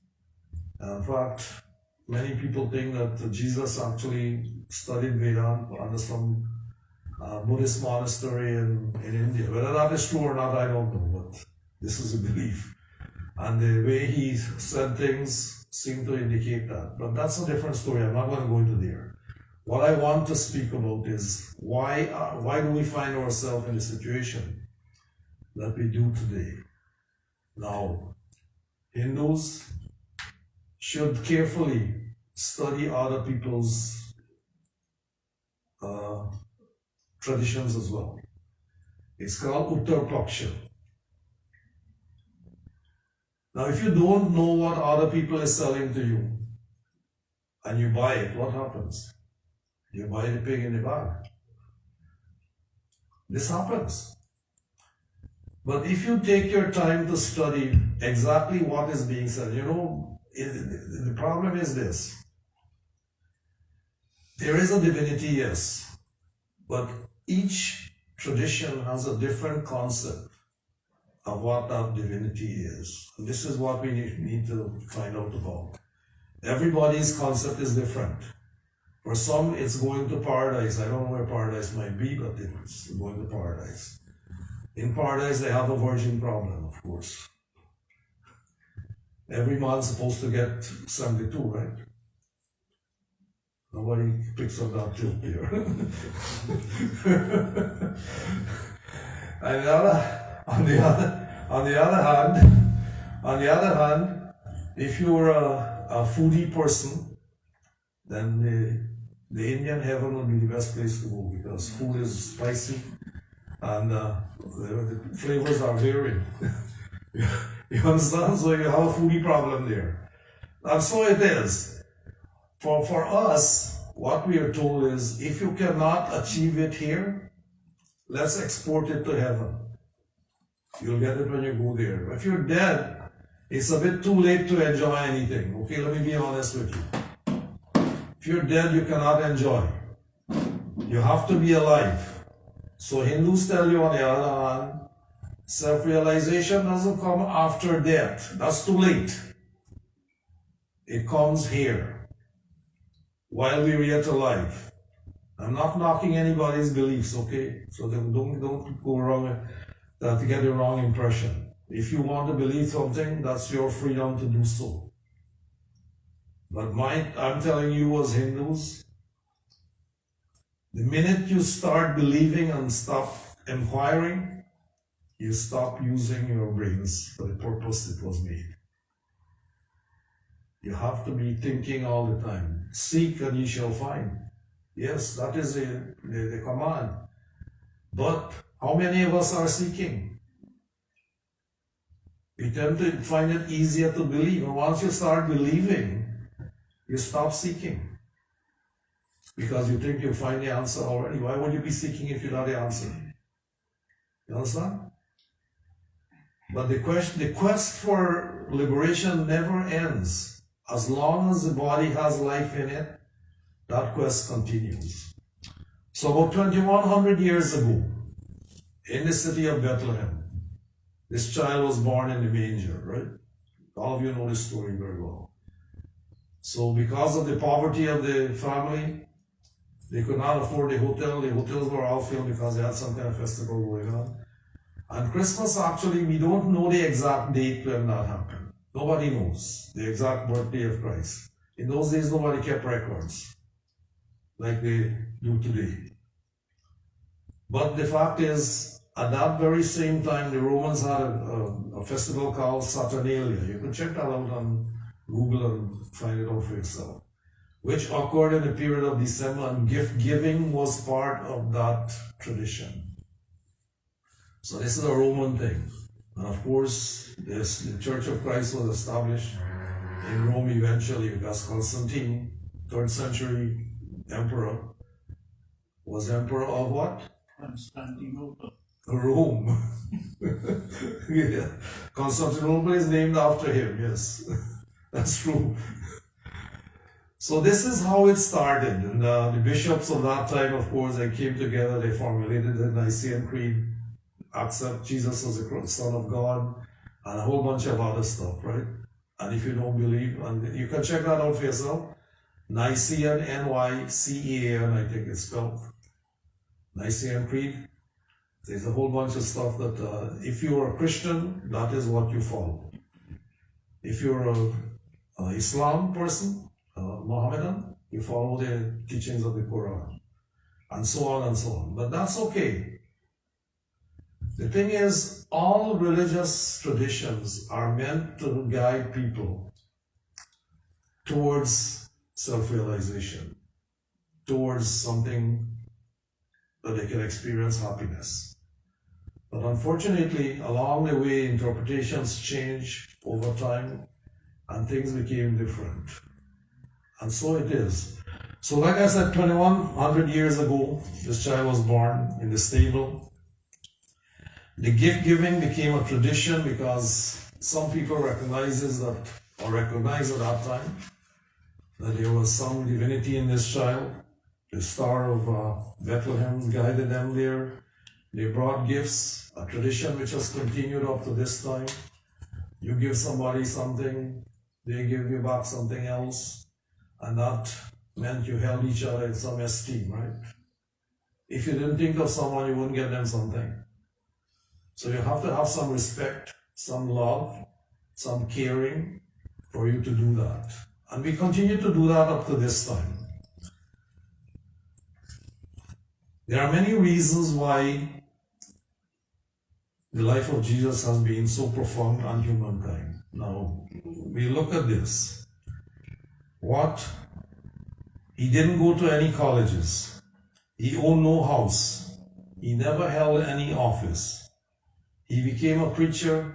In fact, many people think that Jesus actually studied Vedanta under some Buddhist monastery in India. Whether that is true or not, I don't know, but this is a belief. And the way he said things seem to indicate that. But that's a different story. I'm not going to go into there. What I want to speak about is why do we find ourselves in the situation that we do today? Now, Hindus should carefully study other people's traditions as well. It's called Uttar Paksha. Now, if you don't know what other people is selling to you and you buy it, what happens? You buy the pig in the bag. This happens. But if you take your time to study exactly what is being said, the problem is this. There is a divinity, yes, but each tradition has a different concept of what that divinity is. And this is what we need to find out about. Everybody's concept is different. For some, it's going to paradise. I don't know where paradise might be, but it's going to paradise. In paradise, they have a virgin problem, of course. Every man's supposed to get 72, right? Nobody picks up that joke here. On the other hand, if you're a foodie person, then the Indian heaven will be the best place to go because food is spicy and the flavors are varied. You understand? So you have a foodie problem there. And so it is. For us, what we are told is if you cannot achieve it here, let's export it to heaven. You'll get it when you go there. If you're dead, it's a bit too late to enjoy anything. Okay, let me be honest with you. If you're dead, you cannot enjoy. You have to be alive. So Hindus tell you on the other hand, self-realization doesn't come after death. That's too late. It comes here, while we're yet alive. I'm not knocking anybody's beliefs, okay? So don't go wrong, to get the wrong impression. If you want to believe something, that's your freedom to do so. But I'm telling you as Hindus, the minute you start believing and stop inquiring, you stop using your brains for the purpose it was made. You have to be thinking all the time. Seek and ye shall find. Yes, that is the command. But how many of us are seeking? We tend to find it easier to believe. And once you start believing, you stop seeking. Because you think you find the answer already. Why would you be seeking if you know the answer? You understand? But the quest for liberation never ends. As long as the body has life in it, that quest continues. So about 2100 years ago, in the city of Bethlehem, this child was born in the manger, right? All of you know this story very well. So because of the poverty of the family, they could not afford the hotel. The hotels were all filled because they had some kind of festival going on. And Christmas, actually, we don't know the exact date when that happened. Nobody knows the exact birthday of Christ. In those days, nobody kept records like they do today. But the fact is, at that very same time, the Romans had a festival called Saturnalia. You can check that out on Google and find it out for yourself. Which occurred in the period of December, and gift giving was part of that tradition. So this is a Roman thing. And of course, the Church of Christ was established in Rome eventually because Constantine, 3rd century emperor, was emperor of what? Constantinople. Rome. Yeah. Constantinople is named after him, yes. That's true. So this is how it started. And the bishops of that time, of course, they came together, they formulated the Nicene Creed, accept Jesus as the Son of God, and a whole bunch of other stuff, right? And if you don't believe, and you can check that out for yourself. Nicene, N-Y-C-E-A-N, I think it's spelled. Nicene Creed. There's a whole bunch of stuff that, if you're a Christian, that is what you follow. If you're a Islam person, Mohammedan, you follow the teachings of the Quran, and so on and so on. But that's okay. The thing is, all religious traditions are meant to guide people towards self-realization, towards something that they can experience happiness. But unfortunately, along the way, interpretations changed over time and things became different. And so it is. So like I said, 2100 years ago, this child was born in the stable. The gift giving became a tradition because some people recognized at that time that there was some divinity in this child. The star of Bethlehem guided them there. They brought gifts, a tradition which has continued up to this time. You give somebody something, they give you back something else, and that meant you held each other in some esteem, right? If you didn't think of someone, you wouldn't get them something. So you have to have some respect, some love, some caring for you to do that. And we continue to do that up to this time. There are many reasons why the life of Jesus has been so profound on humankind. Now, we look at this. What? He didn't go to any colleges. He owned no house. He never held any office. He became a preacher,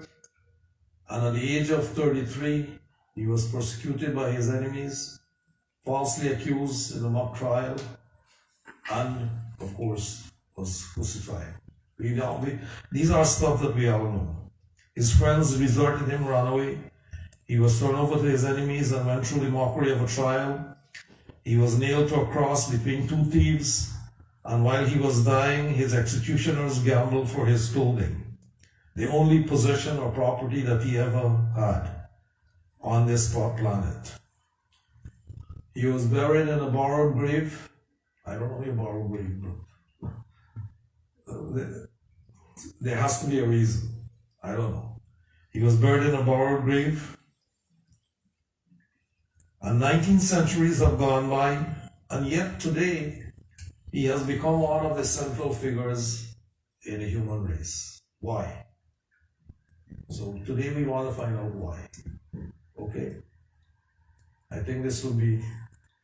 and at the age of 33, he was persecuted by his enemies, falsely accused in a mock trial, and, of course, was crucified. These are stuff that we all know. His friends deserted him, ran away. He was turned over to his enemies and went through the mockery of a trial. He was nailed to a cross between two thieves, and while he was dying, his executioners gambled for his clothing, the only possession or property that he ever had on this planet. He was buried in a borrowed grave. I don't know a borrowed grave, but there has to be a reason. I don't know. He was buried in a borrowed grave. And 19 centuries have gone by, and yet today he has become one of the central figures in the human race. Why? So today we want to find out why. Okay? I think this will be,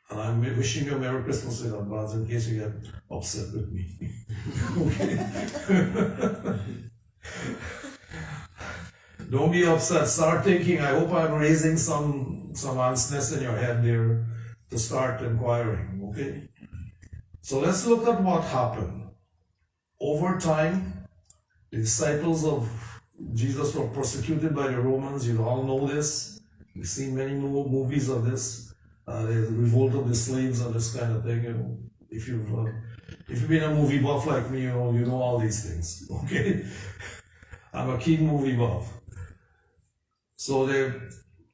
and I'm wishing you a Merry Christmas in advance in case you get upset with me. Okay? Don't be upset. Start thinking. I hope I'm raising some answers in your head there to start inquiring. Okay? So let's look at what happened. Over time, the disciples of Jesus were persecuted by the Romans. You all know this. You've seen many movies of this. The revolt of the slaves and this kind of thing. You know, if you've been a movie buff like me, you know all these things. Okay, I'm a keen movie buff. So they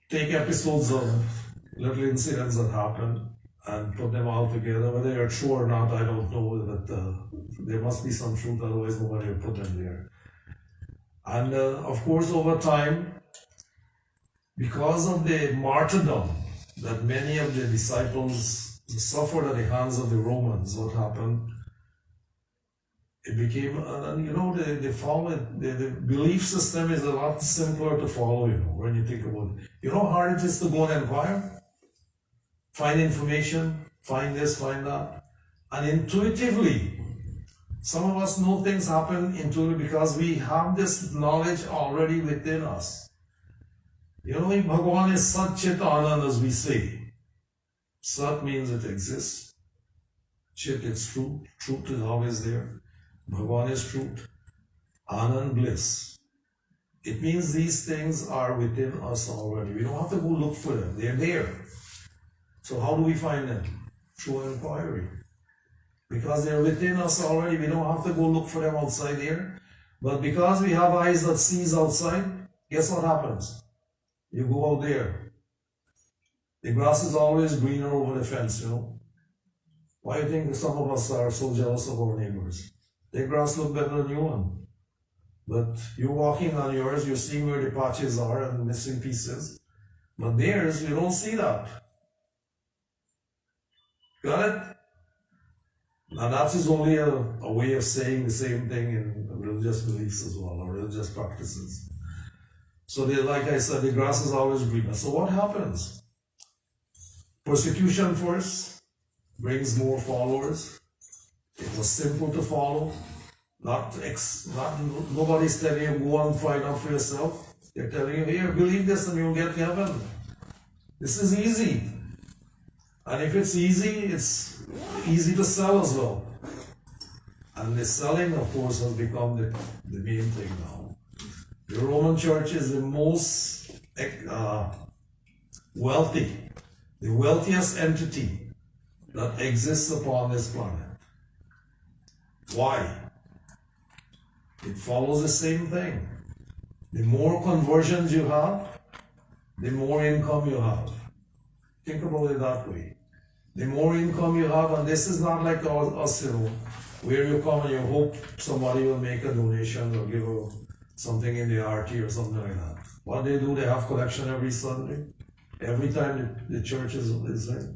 take episodes of little incidents that happened and put them all together. Whether they're true or not, I don't know. But there must be some truth. Otherwise, nobody would put them there. And of course, over time, because of the martyrdom that many of the disciples suffered at the hands of the Romans, what happened? It became, the belief system is a lot simpler to follow, when you think about it. You know how hard it is to go and inquire? Find information, find this, find that. And intuitively, some of us know things happen intuitively because we have this knowledge already within us. Bhagavan is Sat Chit Anand, as we say. Sat means it exists. Chit is truth. Truth is always there. Bhagavan is truth. Anand, bliss. It means these things are within us already. We don't have to go look for them. They're there. So how do we find them? Through inquiry. Because they're within us already, we don't have to go look for them outside here. But because we have eyes that sees outside, guess what happens? You go out there. The grass is always greener over the fence, Why do you think some of us are so jealous of our neighbors? Their grass look better than your one. But you're walking on yours, you're seeing where the patches are and missing pieces. But theirs, you don't see that. Got it? And that is only a way of saying the same thing in religious beliefs as well, or religious practices. So like I said, the grass is always greener. So what happens? Persecution first brings more followers. It was simple to follow. Nobody's telling you go and find out for yourself. They're telling you, here, believe this and you'll get to heaven. This is easy. And if it's easy to sell as well. And the selling, of course, has become the main thing now. The Roman Church is the most wealthy, the wealthiest entity that exists upon this planet. Why? It follows the same thing. The more conversions you have, the more income you have. Think about it that way. The more income you have, and this is not like us, where you come and you hope somebody will make a donation or give something in the RT or something like that. What they do, they have collection every Sunday, every time the church is there.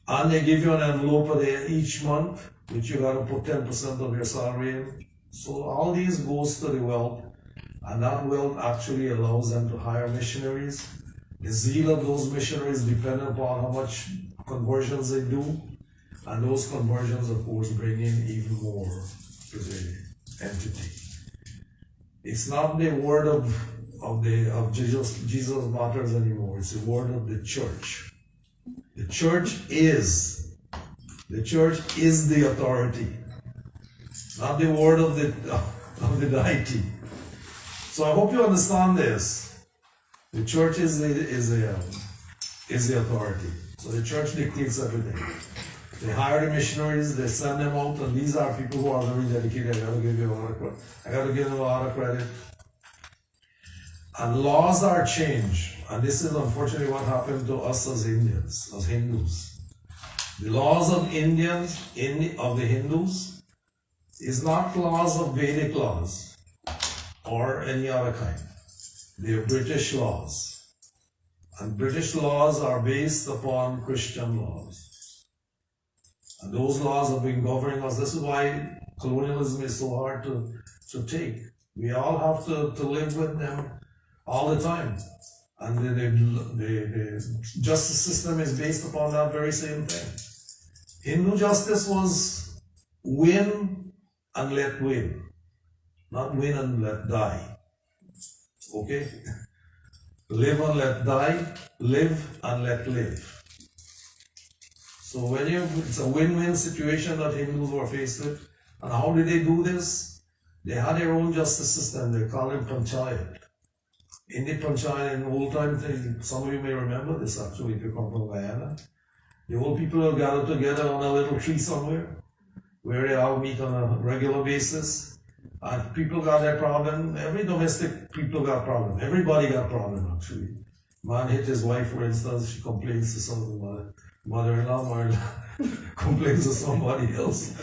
And they give you an envelope each month, which you got to put 10% of your salary in. So all these goes to the wealth And that wealth actually allows them to hire missionaries. The zeal of those missionaries depends upon how much conversions they do. And those conversions, of course, bring in even more to the entity. It's not the word of Jesus matters anymore. It's the word of the church. The church is the authority, not the word of the deity. So I hope you understand this. The church is the authority. So the church dictates everything. They hire the missionaries, they send them out, and these are people who are very dedicated. I gotta give them a lot of credit. And laws are changed, and this is unfortunately what happened to us as Indians, as Hindus. The laws of the Hindus is not laws of Vedic laws or any other kind. They are British laws. And British laws are based upon Christian laws. And those laws have been governing us. This is why colonialism is so hard to take. We all have to live with them all the time. And the justice system is based upon that very same thing. Hindu justice was win and let win, not win and let die. Okay? Live and let die, live and let live. So it's a win-win situation that Hindus were faced with. And how did they do this? They had their own justice system. They called it panchayat. In the panchayat, in old time, some of you may remember this actually if you come from Guyana. The old people will gather together on a little tree somewhere where they all meet on a regular basis. And people got their problem. Every domestic people got problem. Everybody got problem actually. Man hit his wife, for instance, she complains to some mother-in-law complains to somebody else.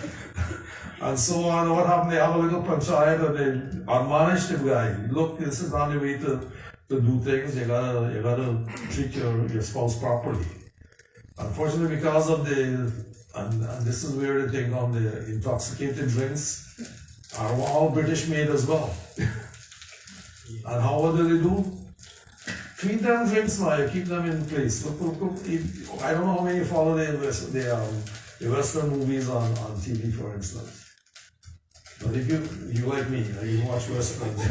And so on. What happened? They have a little panchayat and they admonish the guy. Look, this is not the way to do things. You gotta treat your spouse properly. Unfortunately, because of and this is where the thing on the intoxicated drinks are all British made as well. And how do they do? Feed them drinks now, you keep them in place. Look, I don't know how many follow the Western movies on TV, for instance. But if you like me, you watch Westerns.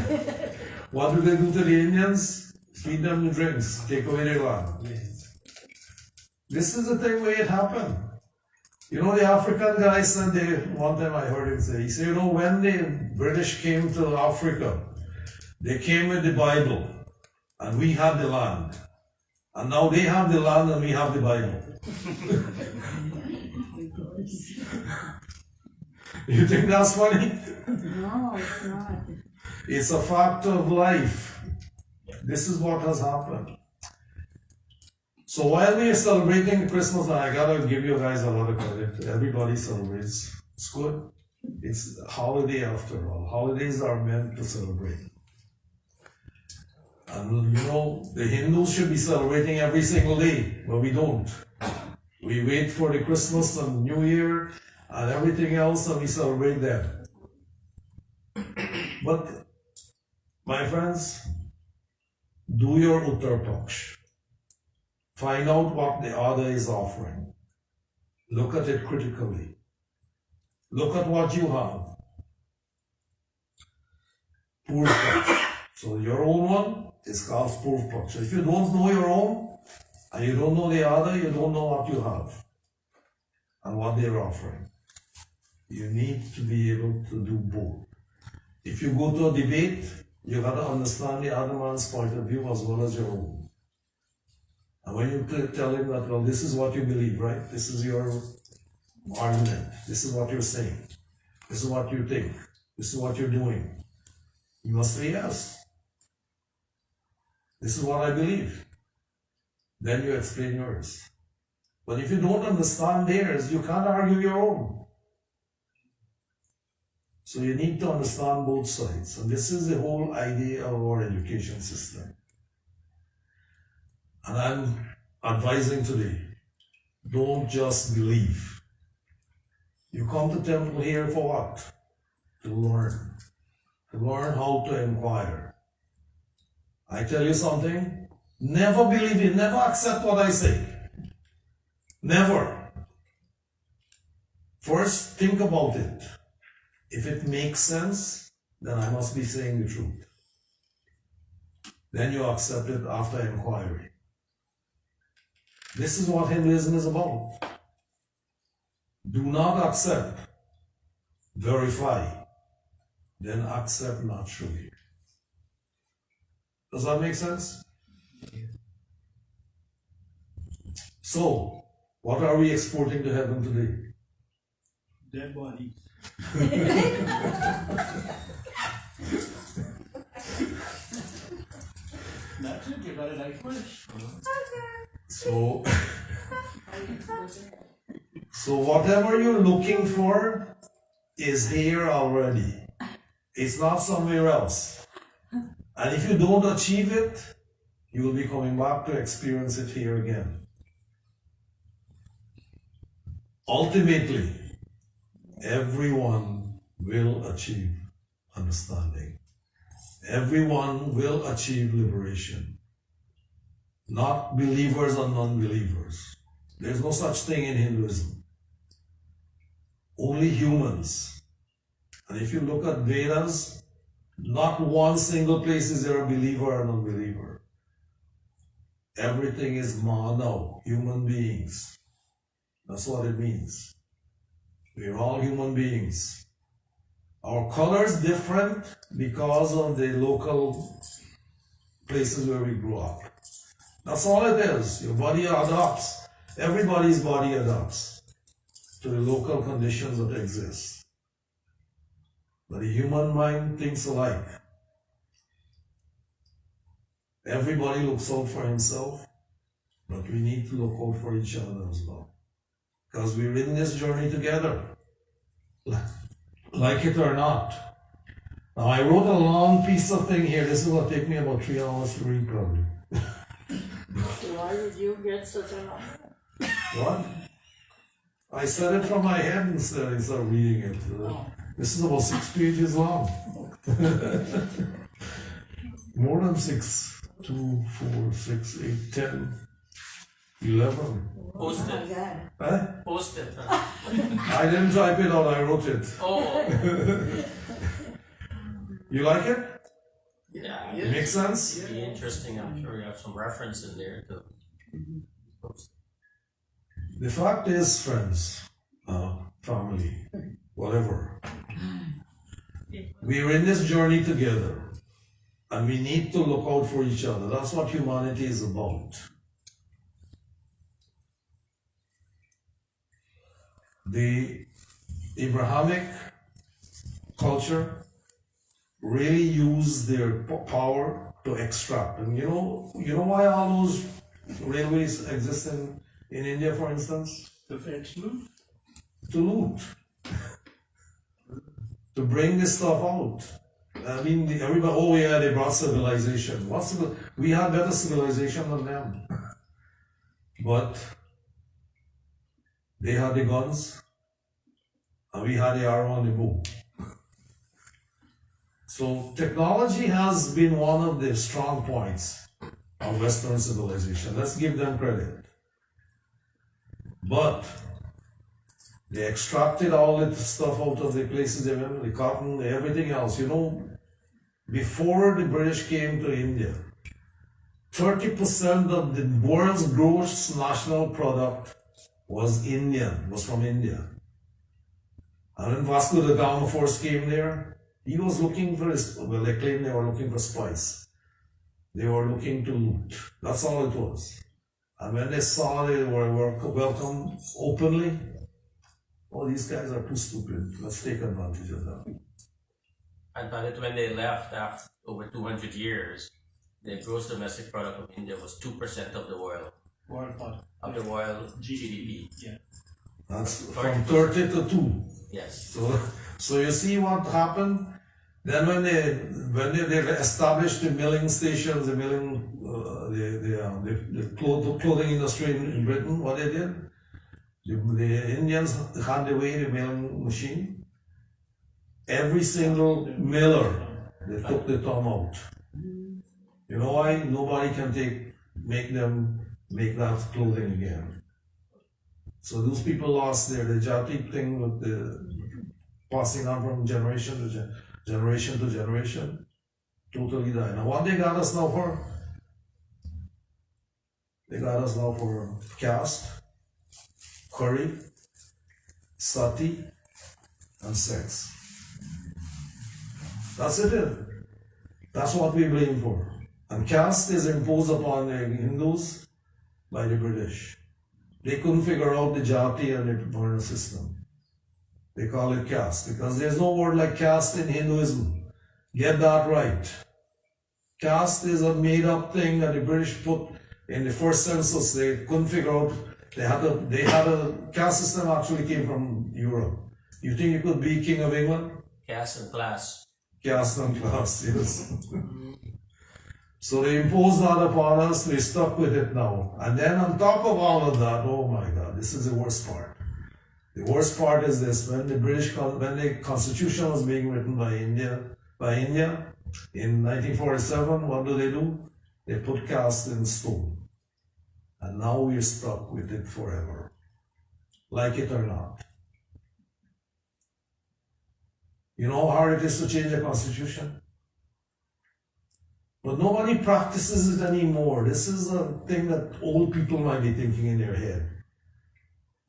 What do they do to the Indians? Feed them the drinks, take away their land. This is the thing where it happened. You know, the African guy said, one time I heard him say, he said, you know, when the British came to Africa, they came with the Bible, and we had the land. And now they have the land and we have the Bible. You think that's funny? No, it's not. It's a fact of life. This is what has happened. So while we are celebrating Christmas, I gotta give you guys a lot of credit. Everybody celebrates. It's good. It's a holiday after all. Holidays are meant to celebrate. And you know, the Hindus should be celebrating every single day, but we don't. We wait for the Christmas and New Year and everything else and we celebrate them. But, my friends, do your Uttar Paksh. Find out what the other is offering. Look at it critically. Look at what you have. Purv Paksh. So your own one is called Purv Paksh. If you don't know your own, and you don't know the other, you don't know what you have and what they're offering. You need to be able to do both. If you go to a debate, you got to understand the other man's point of view as well as your own. And when you tell him that, well, this is what you believe, right? This is your argument. This is what you're saying. This is what you think. This is what you're doing. You must say yes. This is what I believe. Then you explain yours. But if you don't understand theirs, you can't argue your own. So you need to understand both sides. And this is the whole idea of our education system. And I'm advising today, don't just believe. You come to temple here for what? To learn. To learn how to inquire. I tell you something, never believe it, never accept what I say. Never. First, think about it. If it makes sense, then I must be saying the truth. Then you accept it after inquiry. This is what Hinduism is about. Do not accept, verify, then accept naturally. Does that make sense? So, what are we exporting to heaven today? Dead bodies. That's it, you got it right first. So, so whatever you're looking for is here already. It's not somewhere else. And if you don't achieve it, you will be coming back to experience it here again. Ultimately, everyone will achieve understanding. Everyone will achieve liberation. Not believers or non-believers. There's no such thing in Hinduism. Only humans. And if you look at Vedas, not one single place is there a believer or non-believer. Everything is manav, human beings. That's what it means. We're all human beings. Our color is different because of the local places where we grew up. That's all it is. Your body adapts. Everybody's body adapts to the local conditions that exist. But the human mind thinks alike. Everybody looks out for himself, but we need to look out for each other as well. Because we're in this journey together, like it or not. Now, I wrote a long piece of thing here. This is going to take me about 3 hours to read, probably. Why did you get such a long? What? I said it from my head instead of reading it. This is about 6 pages long. More than 6. 2, 4, 6, 8, 10, 11. Post it. Huh? Post it. I didn't type it out, I wrote it. Oh. You like it? Yeah. It makes sense? It'd be interesting. I'm sure you have some reference in there too. The fact is, friends, family, whatever, we're in this journey together. And we need to look out for each other. That's what humanity is about. The Abrahamic culture really used their power to extract. And you know why all those railways exist in India, for instance? The fetch loot? To loot. To bring this stuff out. I mean, everybody, oh yeah, they brought civilization. We had better civilization than them. But they had the guns, and we had the arrow and the bow. So technology has been one of the strong points of Western civilization. Let's give them credit. But they extracted all the stuff out of the places they went, the cotton, everything else. You know, before the British came to India, 30% of the world's gross national product was from India. And when Vasco da Gama first came there, he was looking for, they claimed they were looking for spice. They were looking to loot. That's all it was. And when they saw they were welcomed openly, oh, these guys are too stupid. Let's take advantage of them. And by the time when they left after over 200 years, the gross domestic product of India was 2% of the world. Of the world GDP. Yeah. That's from 30 to 2. Yes. So you see what happened? Then when they established the milling stations, the clothing industry in Britain, what they did? The Indians had away the milling machine. Every single miller, they took the thumb out. You know why? Nobody can make that clothing again. So those people lost the jati thing with the passing on from generation to generation, totally died. Now what they got us now for? They got us now for caste, curry, sati, and sex. That's it. That's what we blame for. And caste is imposed upon the Hindus by the British. They couldn't figure out the jati and the Varna system. They call it caste because there's no word like caste in Hinduism. Get that right. Caste is a made-up thing that the British put in the first census. They couldn't figure out. They had a caste system actually came from Europe. You think you could be king of England? Caste and class. Caste and class, yes. So they imposed that upon us. We're stuck with it now. And then on top of all of that, oh my God, this is the worst part. The worst part is this: when the Constitution was being written by India in 1947, what do? They put caste in stone. And now we're stuck with it forever. Like it or not. You know how hard it is to change a constitution? But nobody practices it anymore. This is a thing that old people might be thinking in their head.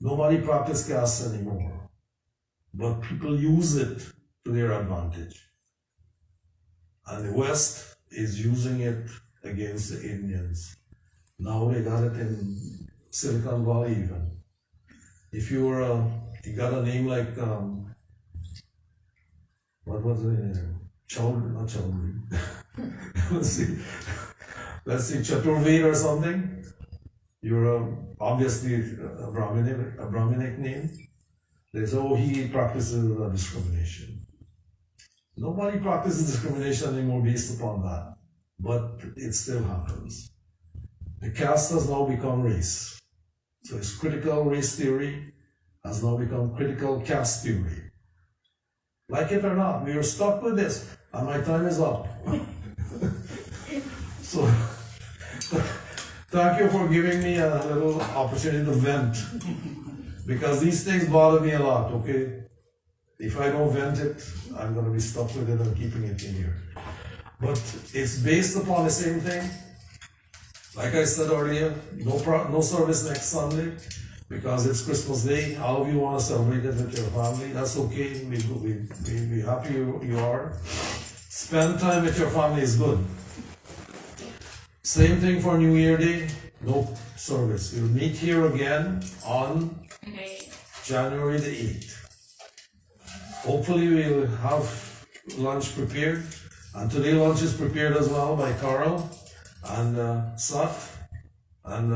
Nobody practices caste anymore. But people use it to their advantage. And the West is using it against the Indians. Now they got it in Silicon Valley even. If you got a name like, what was the name? Not Chowdhury. Let's see, Chaturved or something. You're obviously a Brahminic name. They say, oh, he practices discrimination. Nobody practices discrimination anymore based upon that. But it still happens. The caste has now become race. So it's critical race theory has now become critical caste theory. Like it or not, we are stuck with this. And my time is up. So, thank you for giving me a little opportunity to vent. Because these things bother me a lot, okay? If I don't vent it, I'm going to be stuck with it and keeping it in here. But it's based upon the same thing. Like I said earlier, no service next Sunday because it's Christmas Day. All of you want to celebrate it with your family. That's okay. We're happy you are. Spend time with your family is good. Same thing for New Year Day. No service. We'll meet here again on January the 8th. Hopefully we'll have lunch prepared. And today lunch is prepared as well by Carl and Sat. And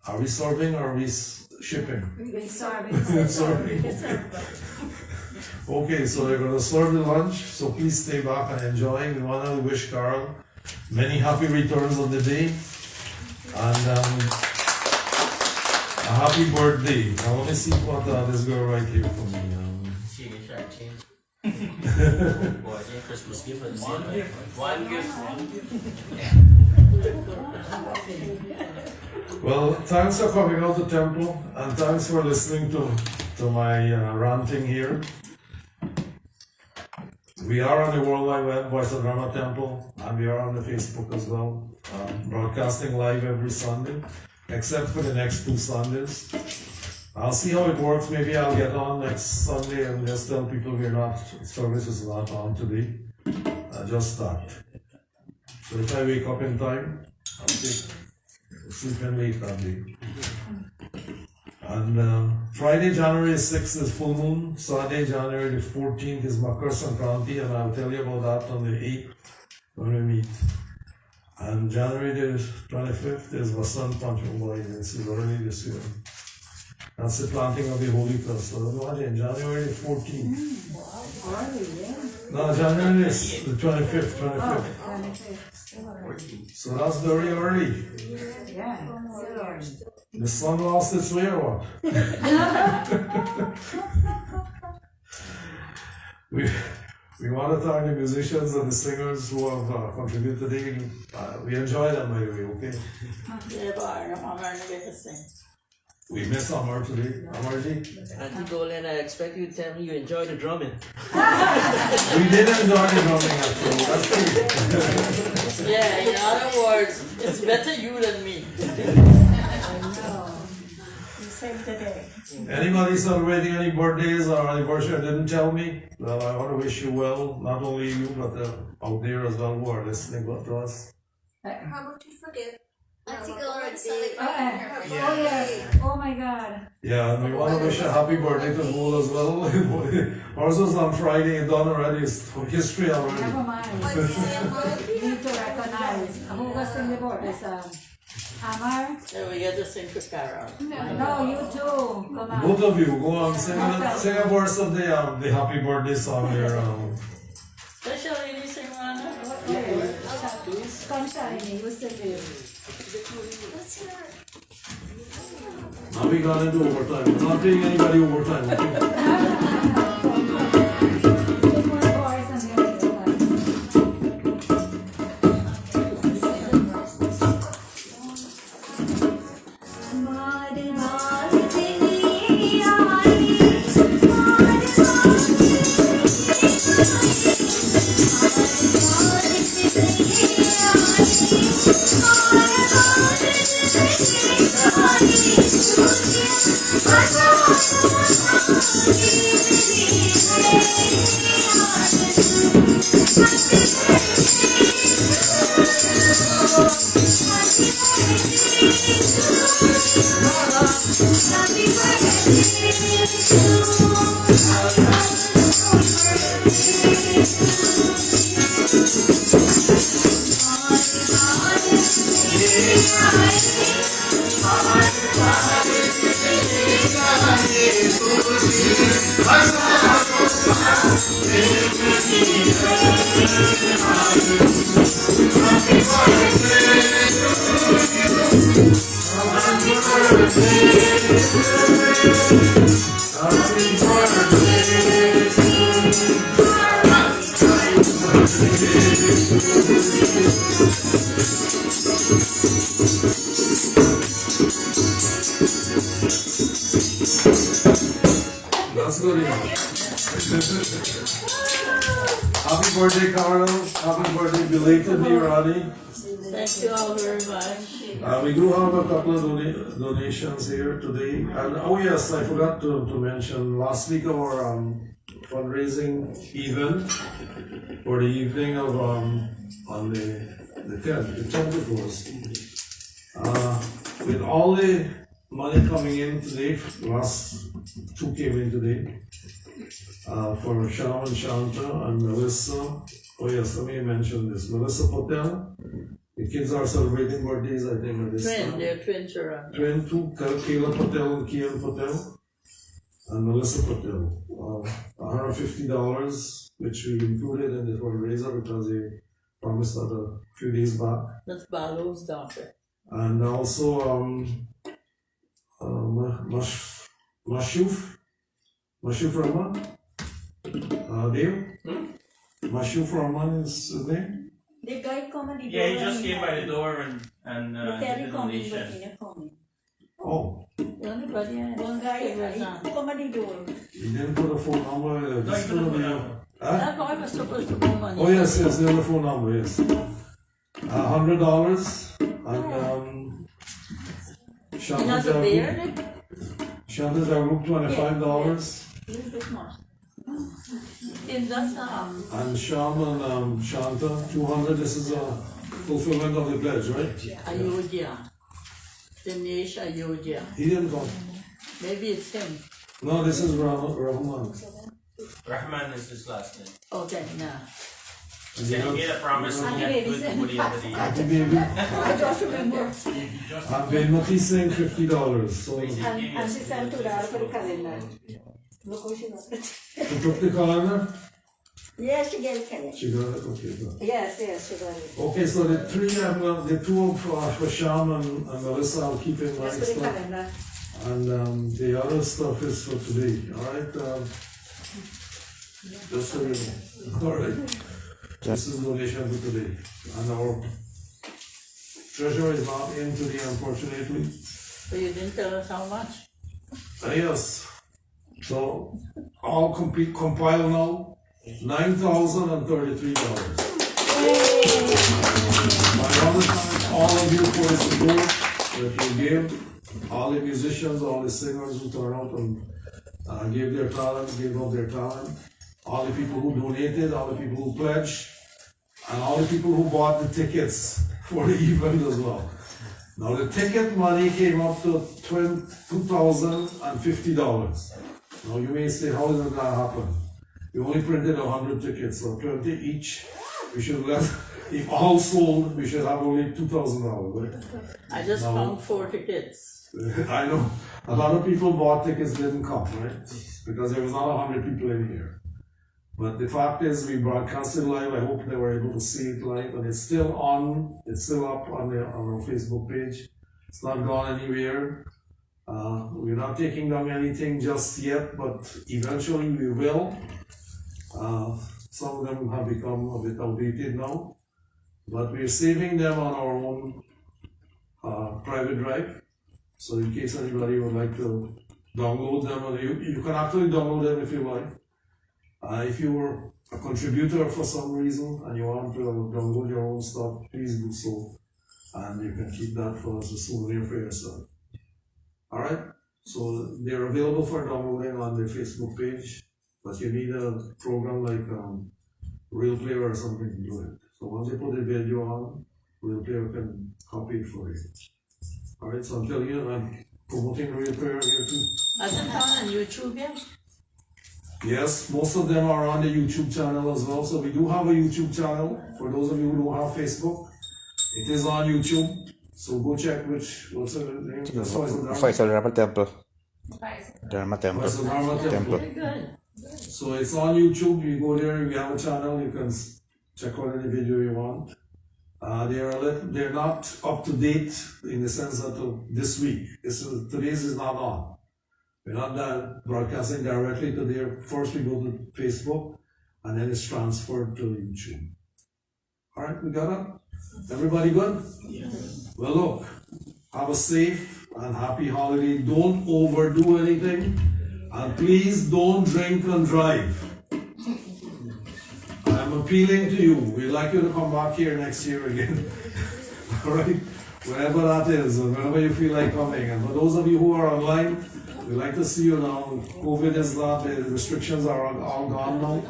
are we serving or are we shipping? Serving. Okay, so they're going to serve the lunch. So please stay back and enjoy. We want to wish Carl many happy returns on the day. And a happy birthday. Now let me see what this girl right here for me. Boy, Christmas gift for the same. One gift. Well, thanks for coming out to temple and thanks for listening to my ranting here. We are on the World Wide Web, Voice of Dharma Temple, and we are on the Facebook as well, broadcasting live every Sunday, except for the next 2 Sundays. I'll see how it works. Maybe I'll get on next Sunday and just tell people service is not on today. Just start. So if I wake up in time, I'll sleep in late that day. And Friday, January 6th is full moon. Saturday, January the 14th is Makar Sankranti, and I'll tell you about that on the 8th when we meet. And January the 25th is Vasant Pancham. This is early this year. That's the planting of the Holy Cross. So imagine, January the 14th. No, January is the 25th. So that's very early. The sun lost its way or what? We want to thank the musicians and the singers who have contributed today. We enjoy them, by the way, okay? We miss Amar today. Amarji? Auntie Golan, I expect you to tell me you enjoy the drumming. We did enjoy the drumming actually, that's true. Yeah, in other words, it's better you than me. Same today. Anybody celebrating any birthdays or anniversary that didn't tell me? Well, I want to wish you well, not only you, but out there as well who are listening to us. How about you forget? Auntie our Golan birthday? celebrating her birthday. Oh yes. Oh my God. Yeah, and we want to wish a happy birthday to Bull as well. Ours was on Friday and done already, it's history already. Never mind. What's his name? You need to recognize. Who was sing the birthday song? Amar? So we get to sing for Carol. No, you too. Come on. Both of you, go on, sing a verse of the happy birthday song there. Special lady sing one. Come, Shalini, you sing it. What's her? Now we got into overtime. We're not paying anybody overtime, okay? Two more boys and then we'll go. That's good enough. Happy birthday, Carol. Happy birthday, belatedly, Roddy. Thank you all very much. We do have a couple of donations here today. And oh yes, I forgot to mention last week our fundraising event for the evening of on the 10th, the 10th it was. With all the money coming in today, last two came in today, for Sham and Shanta and Melissa. Oh yes, let me mention this. Melissa Patel. The kids are celebrating birthdays, I think, at this time. They're twins around. Twin two, Kayla Patel and Kian Patel, and Melissa Patel. $150, which we included in the fundraiser because they promised that a few days back. That's Balo's daughter. And also, Mashuf Rahman, Dave? Mashuf Rahman is his name? The guy come and Yeah, he just came by the door and The did Terry the coming, but donation. he not coming. Oh, Anybody? One guy, he come at the door. he didn't put a phone number. No, This he put a phone number. Huh? That boy was supposed to come on. Oh yes, the other phone number, yes. $100 and He has a beard? Shanta's group $25 Little bit more. In that and Sham and Shanta $200. This is a fulfillment of the pledge, right? Ayodhya. Dinesh Ayodhya. He didn't come. Maybe it's him. No, this is Rahman. Rahman is his last name. Okay, nah. And He made a promise and he had to do it before the end of the year. Happy baby. I just remember. And Benmati saying $50. So you And she sent $2 for the calendar. Look how she got it. took the calendar? Yes, she gave it. She got it, okay. Good. Yes, she got it. Okay, so the three, the two for Sham and Melissa, I'll keep in That's mind. for the Stuff. calendar. And the other stuff is for today, alright? Just so you know. Alright. This is donation for today. And our treasurer is not in today, unfortunately. So you didn't tell us how much? Yes. So all complete compile now, $9,033. I want to thank all of you for the support that you gave, all the musicians, all the singers who turned out and gave their talent, gave up their talent, all the people who donated, all the people who pledged, and all the people who bought the tickets for the event as well. Now the ticket money came up to $2,050. Now you may say, how did that happen? We only printed 100 tickets, so 20 each. We should let, if all sold, we should have only $2,000, right? I just No. found 4 tickets. I know, a lot of people bought tickets, didn't come, right? Because there was not 100 people in here. But the fact is, we broadcasted live. I hope they were able to see it live, and it's still on. It's still up on our Facebook page. It's not gone anywhere. We're not taking down anything just yet, but eventually we will. Some of them have become a bit outdated now, but we're saving them on our own private drive. So in case anybody would like to download them, or you can actually download them if you like. If you were a contributor for some reason and you want to download your own stuff, please do so. And you can keep that for as a souvenir for yourself. Alright? So they're available for downloading on their Facebook page, but you need a program like Real Player or something to do it. So once you put the video on, Real Player can copy it for you. Alright, so I'm telling you, I'm promoting Real Player here too. Hasn't gone on YouTube yet? Yes, most of them are on the YouTube channel as well. So we do have a YouTube channel. For those of you who don't have Facebook, it is on YouTube. So go check what's the name? Faisal Dharma Temple. Faisal. Dharma Temple. Faisal Dharma Temple. Very good. So it's on YouTube. You go there, we have a channel. You can check out any video you want. They're not up to date in the sense that this week. Today's is not on. We're not broadcasting directly to there. First we go to Facebook, and then it's transferred to YouTube. Alright, we got it? Everybody good? Yes. Well look, have a safe and happy holiday. Don't overdo anything. And please don't drink and drive. I'm appealing to you. We'd like you to come back here next year again. Alright? Wherever that is, or whenever you feel like coming. And for those of you who are online, we'd like to see you now. COVID is not, the restrictions are all gone now,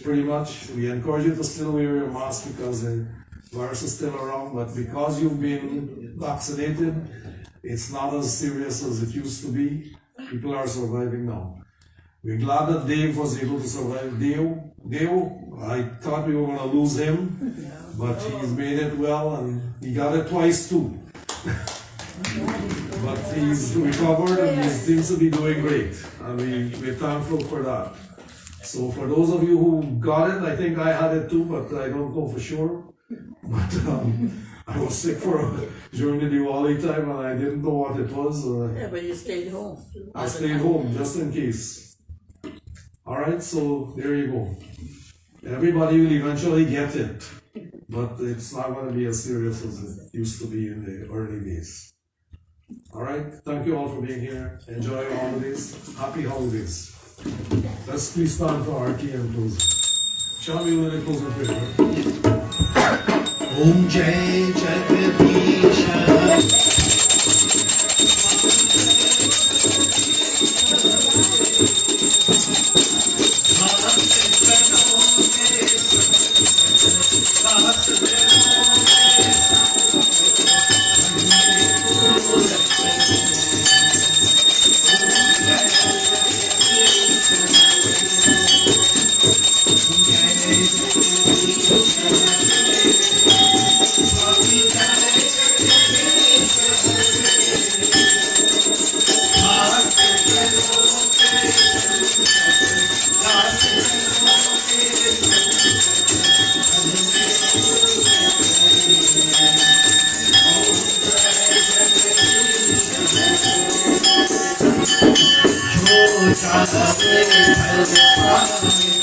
pretty much. We encourage you to still wear your mask because the virus is still around, but because you've been vaccinated, it's not as serious as it used to be. People are surviving now. We're glad that Dave was able to survive. Dave, I thought we were going to lose him, but he's made it well, and he got it twice too. But he's recovered and he seems to be doing great, and we're thankful for that. So for those of you who got it, I think I had it too, but I don't know for sure. But I was sick during the Diwali time and I didn't know what it was. Yeah, but you stayed home. I stayed home just in case. Alright, so there you go. Everybody will eventually get it, but it's not going to be as serious as it used to be in the early days. Alright, thank you all for being here. Enjoy your holidays. Happy holidays. Let's please stand for RT and close. Shall we let it close in prayer? Om Jai Jagadish. Oh,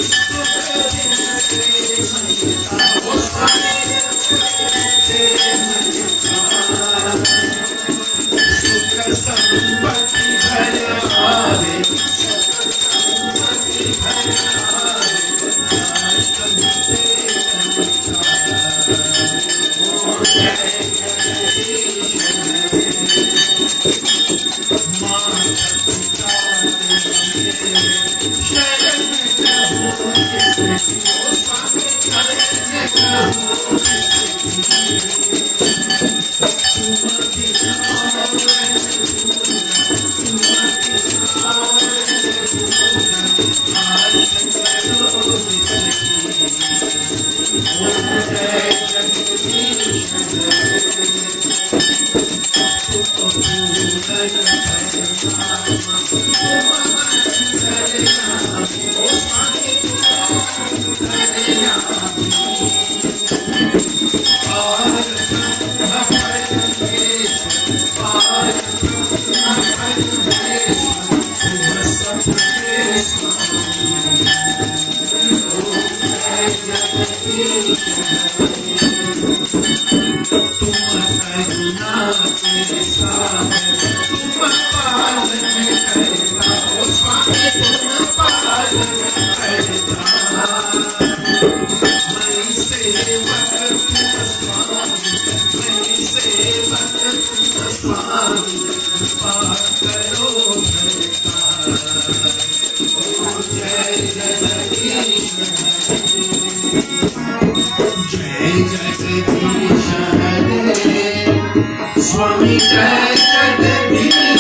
Swami Jai Jagadish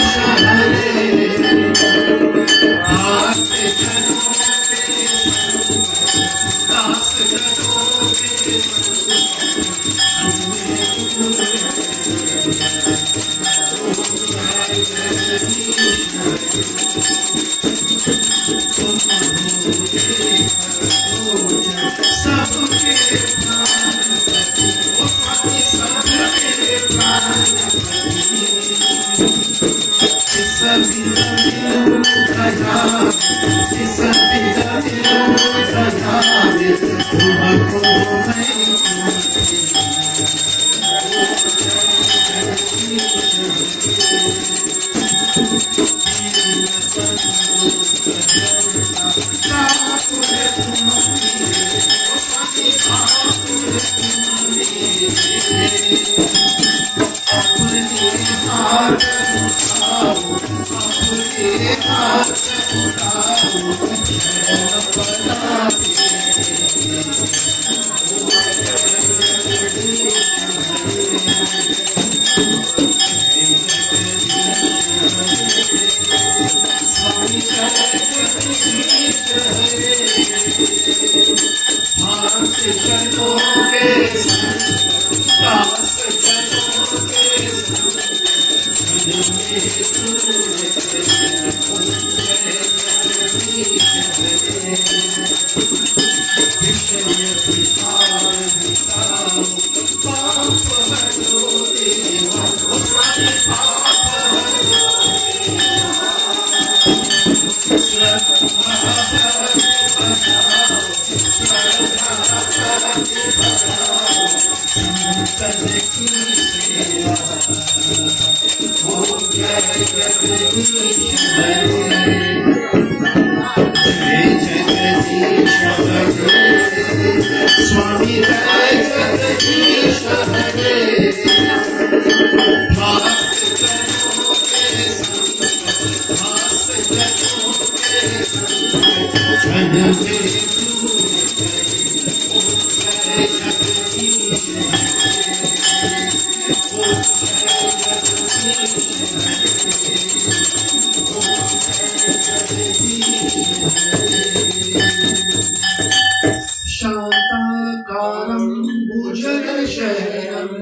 Shantakaram Bhujagashayaram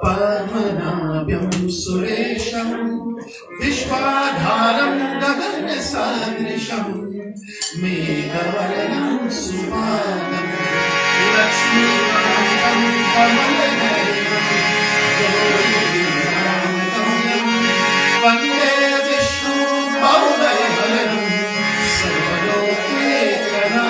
Padmanabhyam Suresham Vishwadharam Gaganasagrisam Meghavarnam Subhadam Lakshmikantam Kamalnayam Gauridamadamyam Vande Vishnu Bhavadayam Sarvalokekana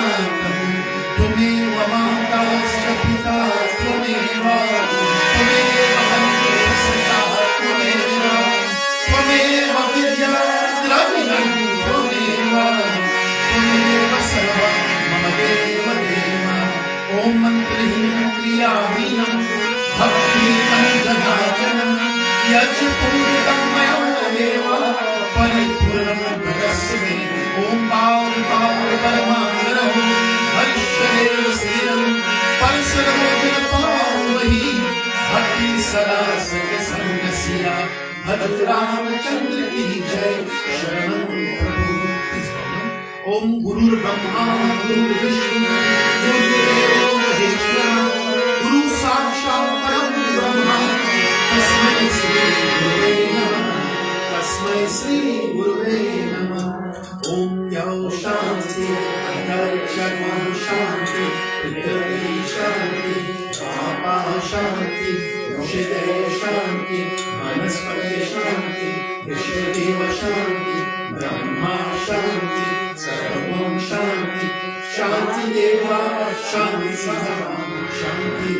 यज्ञ पूजितं मया देव परिपूर्णं तदस्मे ओम बार बार परमानंदं हरिश्चरेव सेनं परसर्वोजन पावहि भक्ति सदा सत्य संगसिया भज रामचंद्र की जय शरणं प्रभु ओम गुरुर्ब्रह्मा गुरुर्विष्णु गुरुदेवो महेश्वरः गुरु साक्षात् परम ब्रह्म तस्मै श्री गुरुवे नमः तस्मै श्री गुरुवे नमः ओम यौ शांति अंतरिक्षमा शांति पृथ्वी शांति आपा शांति ऋषिदेव शांति वनस्पति शांति विश्वदेव शांति ब्रह्मा शांति सर्वं शांति शांति देवा शांति सदा शांति